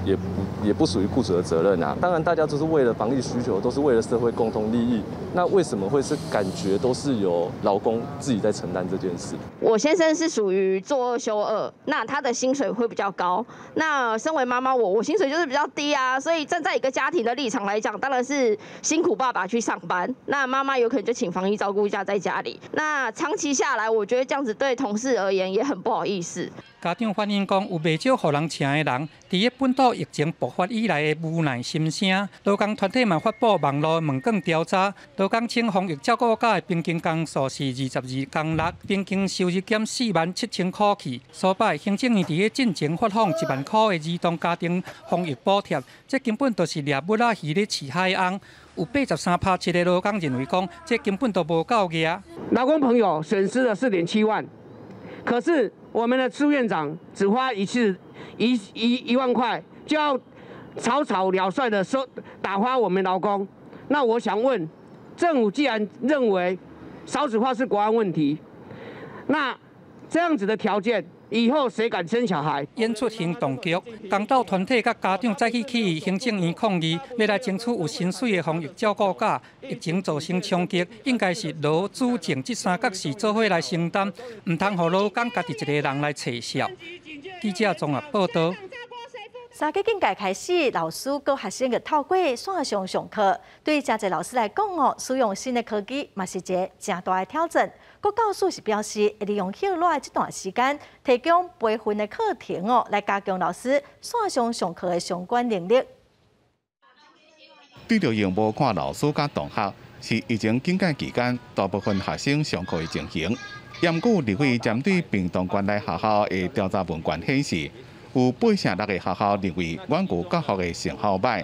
[SPEAKER 10] 也不属于雇主的责任啊。当然，大家都是为了防疫需求，都是为了社会共同利益。那为什么会是感觉都是由劳工自己在承担这件事？
[SPEAKER 26] 我先生是属于做2休2，那他的薪水会比较高。那身为妈妈，我薪水就是比较低啊，所以站在一个家庭的立场来讲，当然是辛苦爸爸去上班，那妈妈有可能就请防疫照顾假在家里。那长期下来，我觉得这样子对同事而言也很不好意思。
[SPEAKER 14] 家长反映讲，有袂少互人请的人，伫咧本土疫情爆发以来的无奈心声。劳工团体嘛发布网络问卷调查，劳工请防疫照顾假的平均工数是22工6，平均收入减47000块起。所摆行政院伫咧进前发放1万块的儿童家庭防疫补贴，这根本就是掠物仔鱼咧饲海翁。有83%的劳工认为讲，这根本都无够额。
[SPEAKER 27] 劳工朋友损失了4.7万。
[SPEAKER 9] 可是我们的苏院长只花一次1万块，就要草草了率的打发我们劳工。那我想问，政府既然认为少子化是国安问题，那这样子的条件，以后谁敢生小孩？
[SPEAKER 14] 演出行动局公道团体甲家长再去行政院抗议，要来争取有薪水的防疫照顾假。疫情造成冲击，应该是劳资政这三角事做伙来承担，唔通让劳工家己一个人来扯笑。记者综合报道。
[SPEAKER 1] 三个境界开始，老师和学生嘅透过线上上课，对真侪老师来讲哦，使用新的科技嘛是一个正大的挑战。各教师是表示，会利用休赖这段时间，提供培训的课程哦，来加强老师线上上课的相关能力。
[SPEAKER 11] 对着荧幕看老师甲同学，是疫情警戒期间大部分学生上课的情形。研究立委针对屏东县内学校的调查问卷显示，有8%的学校认为远距教学的成效歹。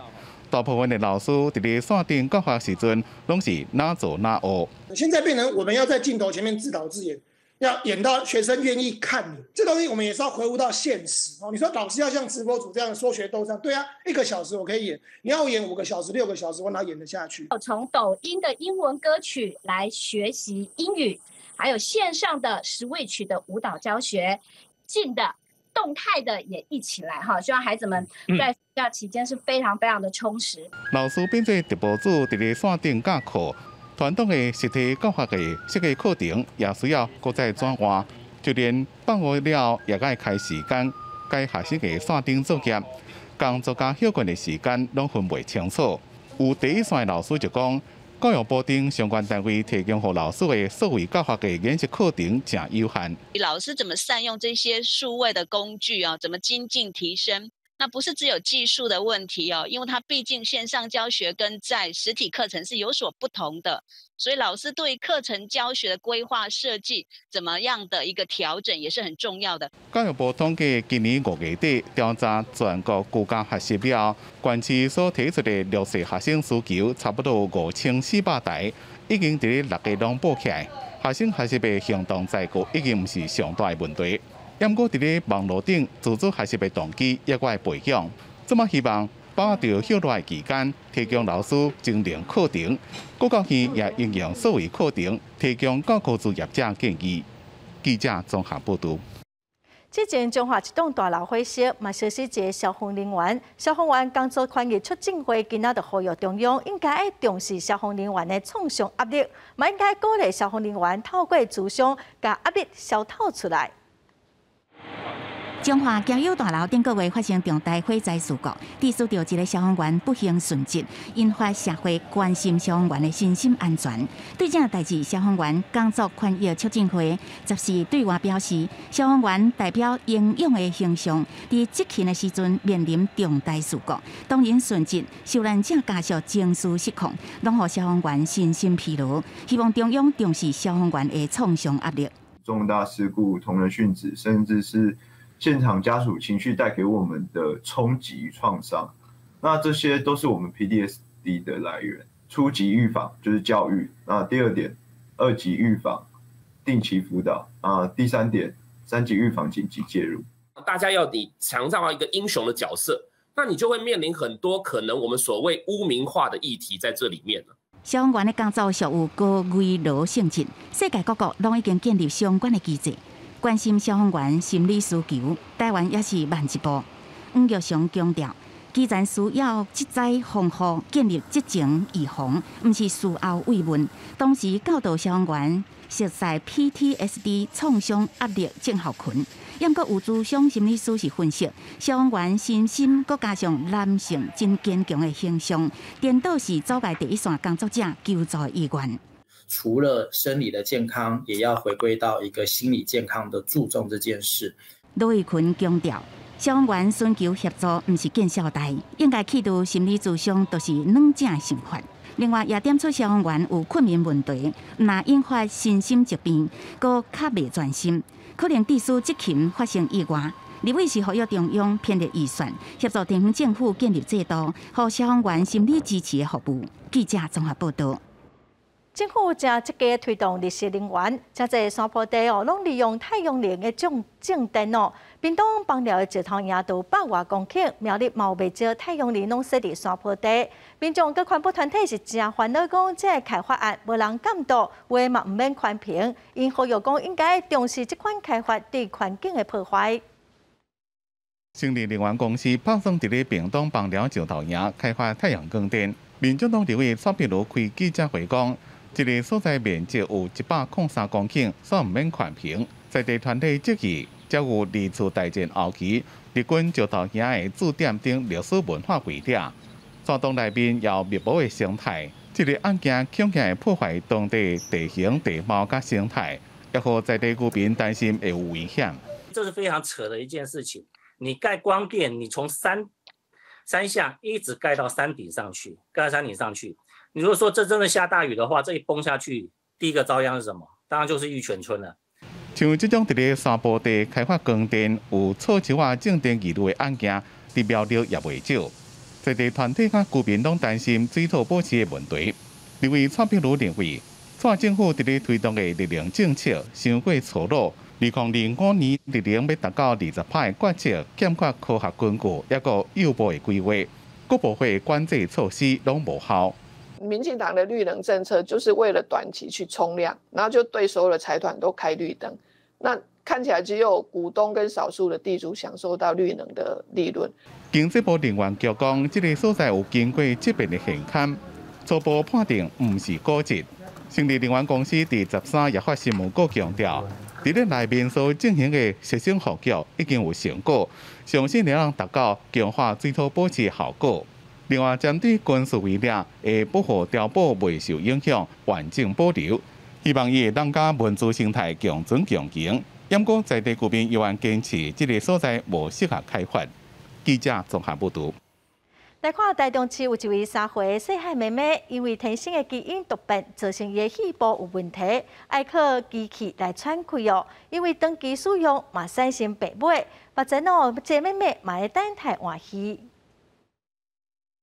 [SPEAKER 11] 大部分的老师伫咧线顶教学时阵，拢是哪做哪学。
[SPEAKER 12] 现在变成我们要在镜头前面自导自演，要演到学生愿意看你。这东西我们也是要回复到现实哦。你说老师要像直播主这样说学逗唱，对啊，1个小时我可以演，你要演5个小时、6个小时，我哪演得下去？
[SPEAKER 13] 从抖音的英文歌曲来学习英语，还有线上的Switch的舞蹈教学，近的。动态的也一起来哈，希望孩子们在暑假期间是非常非常的充实。
[SPEAKER 11] 老师变做直播主，伫咧线顶教课，传统的实体教学的设计课程也需要搁再转换，就连放学了也该开时间，该学生嘅线顶作业，工作甲休困的时间拢分袂清楚。有第一线的老师就讲。教育部等相关单位提供给老师的数位教学的研习课程真有限。
[SPEAKER 15] 老师怎么善用这些数位的工具啊？怎么精进提升？那不是只有技术的问题哦，因为它毕竟线上教学跟在实体课程是有所不同的，所以老师对课程教学的规划设计怎么样的一个调整也是很重要的。
[SPEAKER 11] 教育部统计今年5月底调查全国居家学习了，县市所提出的6岁学生需求差不多5400台，已经伫咧6个拢补起来。学生学习的行动载具已经唔是上大的问题。不过，伫咧网络顶自主学习的动机也会培养，这么希望把握着休赖期间，提供老师精良课程。各教县也应用数位课程，提供教科书业者建议。记者综合报道。
[SPEAKER 1] 之前中华一栋大楼火烧，嘛消息一个消防人员。消防员工作权益促进会今仔就呼吁中央应该重视消防人员的创伤压力，嘛应该鼓励消防人员透过咨商，把压力消透出来。
[SPEAKER 22] 中华交友大楼顶个月发生重大火灾事故，致使到一个消防员不幸殉职，引发社会关心消防员的身心安全。对这代志，消防员工作权益促进会14对外表示，消防员代表英勇的形象，伫执勤的时阵面临重大事故，当然殉职，受难者家属情绪失控，拢予消防员身心疲劳。希望中央重视消防员的创伤压力。
[SPEAKER 16] 重大事故、同仁殉职，甚至是现场家属情绪带给我们的冲击与创伤，那这些都是我们 PTSD 的来源。初级预防就是教育，那第2点，2级预防定期辅导，第3点，3级预防紧急介入。
[SPEAKER 17] 大家要你强调一个英雄的角色，那你就会面临很多可能我们所谓污名化的议题在这里面了。
[SPEAKER 22] 消防员的工作属有高危劳性质，世界各国拢已经建立相关的机制。关心消防员心理需求，台湾也是慢一步。黄玉祥强调，既然需要积灾防护，建立积情预防，不是事后慰问。同时教导消防员熟悉 PTSD 创伤压力症候群。也阁有咨商心理师是分析，消防员身心阁加上男性真坚强的形象，颠倒是阻碍第一线工作者求助的意愿。
[SPEAKER 27] 除了生理的健康，也要回归到一个心理健康的注重这件事。
[SPEAKER 22] 罗慧群强调，消防员寻求协助，不是见笑台，应该启动心理咨商，都是软正想法。另外，也点出消防员有困眠问题，若引发身心疾病，阁较未专心，可能致使执勤发生意外。立委是呼吁中央编列预算，协助地方政府建立制度，予消防员心理支持的服务。记者综合报道。
[SPEAKER 1] 政府正积极推动绿色能源，真侪山坡地拢利用太阳能的种电屏东邦寮的石头营都100多公顷，苗栗嘛有袂少太阳能拢设伫山坡地。民众佮环保团体是真烦恼，讲这个开发案无人监督，话嘛毋免宽评，因呼吁讲应该重视这款开发对环境的破坏。
[SPEAKER 11] 成立能源公司打算伫咧屏东邦寮石头营开发太阳光电。民众党立委蔡壁如开记者会讲，这个所在面积有103公顷，所毋免宽评。在地团体质疑，才有二次大战后期日军石头营的驻点等历史文化遗址。山东内面也有密保的生态，这个案件恐惊会破坏当地地形地貌甲生态，也互在地居民担心会有危险。
[SPEAKER 3] 这是非常扯的一件事情。你盖光电，你从山下一直盖到山顶上去，你如果说这真的下大雨的话，这一崩下去，第一个遭殃是什么？当然就是玉泉村了。
[SPEAKER 11] 像这种伫咧山坡地开发光电有错树啊、种电疑虑的案件，伫苗栗也袂少。在地团体甲居民拢担心水土保持的问题。立委蔡壁如认为，蔡政府伫咧推动的绿能政策伤过粗鲁。2005年绿能要达到20%的决策，欠缺科学根据，也个幼步的规划，各部会管制措施拢无效。
[SPEAKER 4] 民进党的绿能政策就是为了短期去冲量，然后就对所有的财团都开绿灯。那看起来只有股东跟少数的地主享受到绿能的利润。
[SPEAKER 11] 经济部能源局讲，这个所在有经过这边的现勘，初步判定唔是古迹。成立能源公司第13也发新闻稿强调，伫咧内面所进行的设施复旧已经有成果，相信能达到强化水土保持的效果。另外，针对军事围领会保护碉堡未受影响，完整保留，希望伊会当甲文资生态共存共赢。不过，在地居民依然坚持这个所在无适合开发。记者综合报道。
[SPEAKER 1] 来看台中市有一位3岁细汉妹妹，因为天生的基因突变，造成伊的肺部有问题，要靠机器来喘气哦。因为长期使用嘛产生病尾，目前这妹妹嘛会等待换气。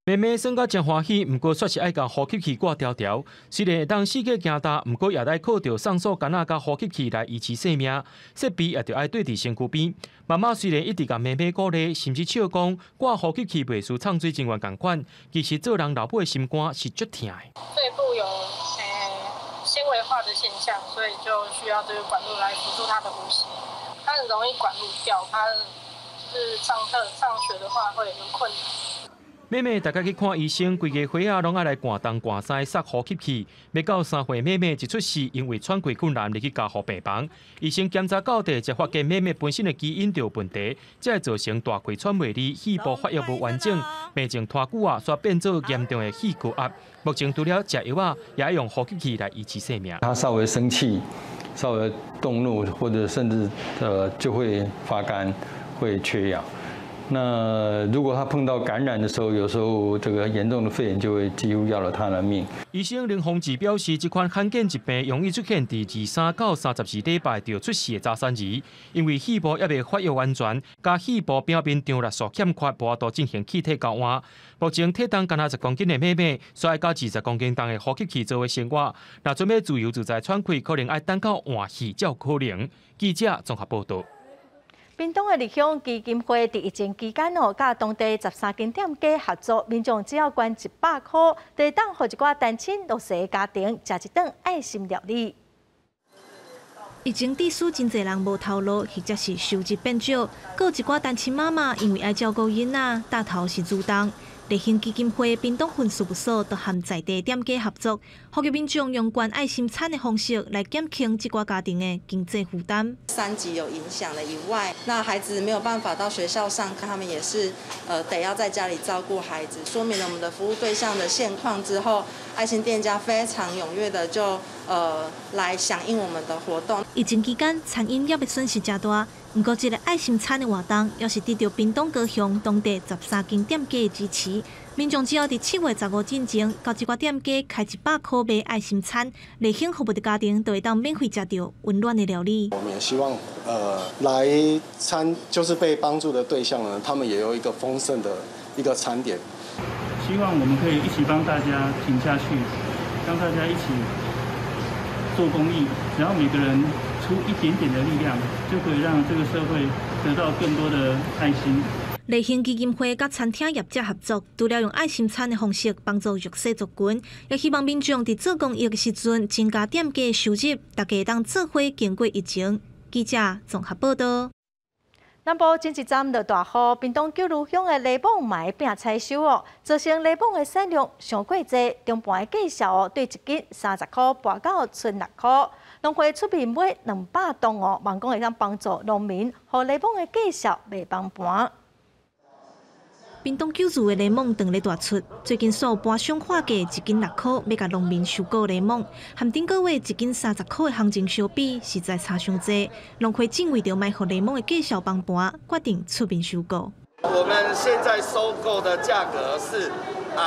[SPEAKER 18] 妹妹算甲真欢喜，不过却是爱甲呼吸器挂条条。虽然会当四界行大，不过也得靠着上锁杆仔甲呼吸器来维持生命，设备也着爱对伫身躯边。妈妈虽然一直甲妹妹鼓励，甚至笑讲挂呼吸器袂输唱水真源共款，其实做人老母的心肝是足疼的。
[SPEAKER 19] 肺部有纤维化的现象，所以就需要这个管路来辅助她的呼吸。她很容易管路掉，她就是上学的话会很困难。
[SPEAKER 18] 妹妹大家去看医生，规家伙仔拢爱来寒东寒西塞呼吸器。要到3岁妹妹一出世，因为喘气困难，入去加护病房。医生检查到底，才发现妹妹本身的基因就有问题，才会造成大气喘袂利、肺部发育无完整，病情拖久啊，煞变做严重的肺高压。目前除了食药啊，也要用呼吸器来维持生命。
[SPEAKER 20] 他稍微生气、稍微动怒，或者甚至就会发干、会缺氧。那如果他碰到感染的时候，有时候这个严重的肺炎就会几乎要了他的命。
[SPEAKER 18] 医生林宏志表示，这款罕见疾病容易出现伫23到32礼拜就出世的早产儿，因为肺部还未发育完全，加肺部表面张力素欠缺，无法度进行气体交换。目前体重干10公斤的妹妹，需要到20公斤重的呼吸器作为生活。若准备自由自在喘气，可能要等到换气才有可能。记者综合报道。
[SPEAKER 1] 屏东的立乡基金会伫疫情期间甲当地13间店家合作，民众只要捐100块，就会当互一寡单亲弱势家庭食一顿爱心料理。
[SPEAKER 21] 疫情致使真侪人无头路，或者是收入变少，搁有一寡单亲妈妈因为爱照顾囡仔，大头是主动。立乡基金会屏东分事务所就和在地店家合作，呼吁民众用捐爱心餐的方式来减轻这寡家庭的经济负担。
[SPEAKER 23] 3级有影响了以外，那孩子没有办法到学校上课，他们也是得要在家里照顾孩子。说明了我们的服务对象的现况之后，爱心店家非常踊跃的就来响应我们的活动。
[SPEAKER 21] 疫情期间，餐饮业的损失真大。不过，这个爱心餐的活动，也是得到屏东高雄当地13间店家的支持。民众只要在7月15日前，到这家店家开100块买爱心餐，内幸福的家庭都会当免费吃到温暖的料理。
[SPEAKER 28] 我们也希望，来就是被帮助的对象呢，他们也有一个丰盛的一个餐点。
[SPEAKER 25] 希望我们可以一起帮大家挺下去，让大家一起做公益，只要每个人出一点点的力量，就可以让这个社会得到更多的爱心。
[SPEAKER 21] 立信基金会甲餐厅业者合作，除了用爱心餐的方式帮助弱势族群，也希望民众伫做公益的时阵增加店家收入，大家当做伙经过疫情。记者综合报道。
[SPEAKER 1] 南部前一站落大雨，屏东九如乡的泥蚌嘛变采收哦，造成泥蚌的产量上过济，中盘的价销哦对1斤30块跌到剩6块。农会出面买200吨哦，望讲会当帮助农民，和泥蚌的价销袂崩盘。
[SPEAKER 21] 屏东九如的柠檬长咧大出，最近所有搬上化价1斤6块，要甲农民收购柠檬，和顶个月1斤30块的行情相比，实在差伤济。农会正为着卖互柠檬的价销崩盘，决定出面收购。
[SPEAKER 2] 我们现在收购的价格是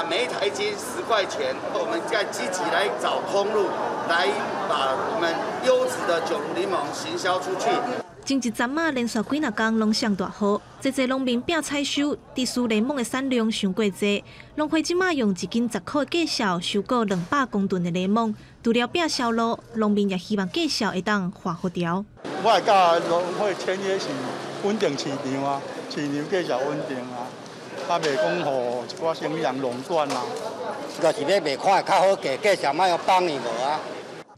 [SPEAKER 2] 每一台斤10块钱，我们再积极来找通路，来把我们优质的九如柠檬行销出去。
[SPEAKER 21] 前一站连续几若天拢上大雨，侪农民拼采收，地区柠檬的产量上过济。农会即用1斤10块的价销收购200公吨的柠檬，除了拼销路，农民也希望价销会当划好条。
[SPEAKER 5] 我会甲农会签约是稳定市场啊，市场价销稳定啊，袂讲互一寡生意人垄断啊。就是要卖看较好价，价销莫用放伊无啊。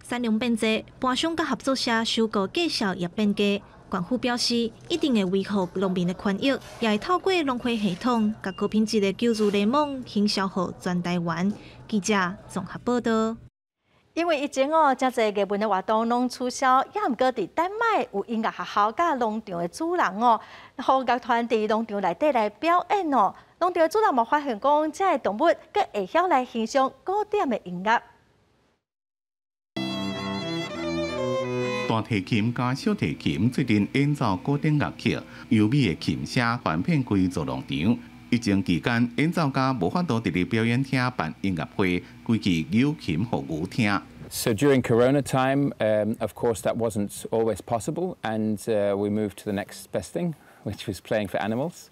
[SPEAKER 21] 产量变济，搬商甲合作社收购价销也变低。官府表示，一定会维护农民的权益，也会透过农会系统，甲高品质的九如柠檬行销予全台湾。记者综合报道。
[SPEAKER 1] 因为疫情哦，真侪艺文的活动拢取消，也毋过伫丹麦有音乐学校甲农场的主人哦，和乐团伫农场内底来表演哦。农场的主人嘛发现讲，这个动物佮会晓来欣赏古典的音乐。
[SPEAKER 11] 大提琴加小提琴最近演奏古典乐曲，优美的琴声传遍规座农场。疫情期间，演奏家无法度伫咧表演厅办音乐会，规矩扭琴互牛听。
[SPEAKER 6] So during Corona time, of course, that wasn't always possible, and we moved to the next best thing, which was playing for animals,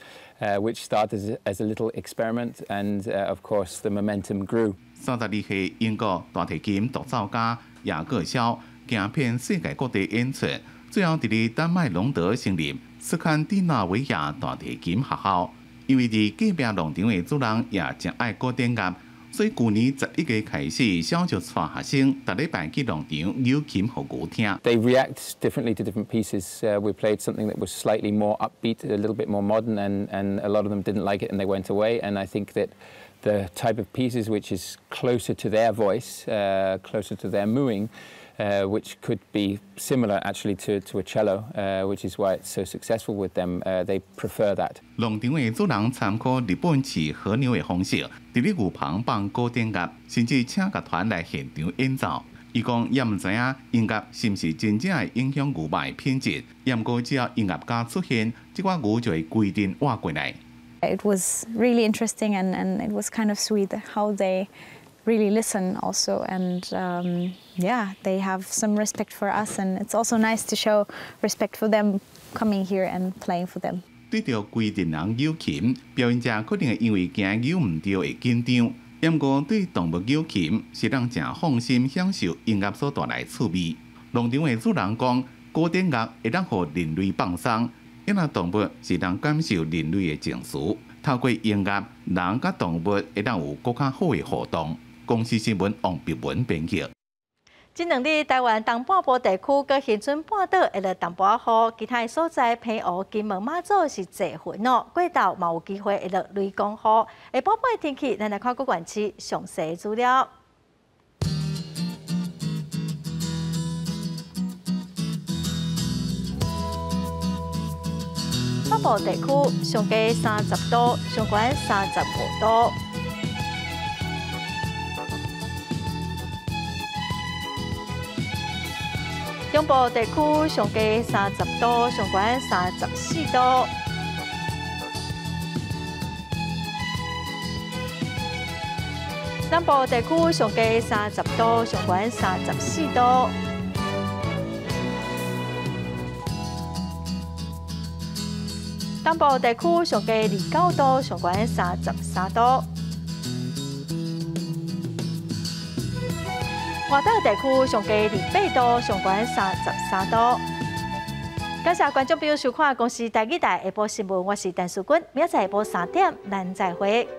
[SPEAKER 6] which started as a little experiment, and of course, the momentum grew.
[SPEAKER 11] 32岁英国大提琴独奏家雅各肖。 行遍世界各地演出，最后伫咧丹麦隆德成立斯堪的纳维亚大提琴学校。因为伫隔壁农场的主人也真爱古典乐，所以去年11月开始，小学带学生逐礼拜去农场扭琴互牛听。
[SPEAKER 6] They react differently to different pieces. We played something that was slightly more upbeat, a little bit more modern, and a lot of them didn't like it and they went away. And I think that the type of pieces which is closer to their voice, closer to their mooing. Which could be similar actually to a cello, which is why it's so successful with them. They prefer that.
[SPEAKER 11] 农场的主人参考日本饲和牛的方式，伫咧牛棚放古典乐，甚至请乐团来现场演奏。伊讲也唔知影音乐是唔是真正会影响牛肉的品质，也唔过只要音乐家出现，即款牛就会规定活过来。
[SPEAKER 7] It was really interesting and it was kind of sweet how they. Really listen also, and yeah, they have some respect for us, and it's also nice to show respect for them coming here and playing for them.
[SPEAKER 11] 对着规定人扭琴，表演者可能会因为惊扭唔对会紧张，也毋过对动物扭琴是让正放心享受音乐所带来趣味。农场的主人讲，古典乐会让互人类放松，因为动物是让感受人类的情绪，透过音乐，人甲动物会让有更较好的互动。 公司新闻王碧文编辑。
[SPEAKER 1] 这2日，台湾东半部地区佮恒春半岛会落淡薄仔雨，其他所在澎湖、金门、马祖是侪云哦。过道嘛有机会会落雷公雨。下晡的天气，咱来看各县市详细资料。北部地区上低30度，上悬35度。 中部地区上低30度，上悬34度。南部地区上低30度，上悬34度。东部地区上低29度，上悬33度。华岛地区上低28度，上悬33度。感谢观众朋友收看《公视台语台下晡新闻》，我是陈淑君，明仔下晡3点咱再会。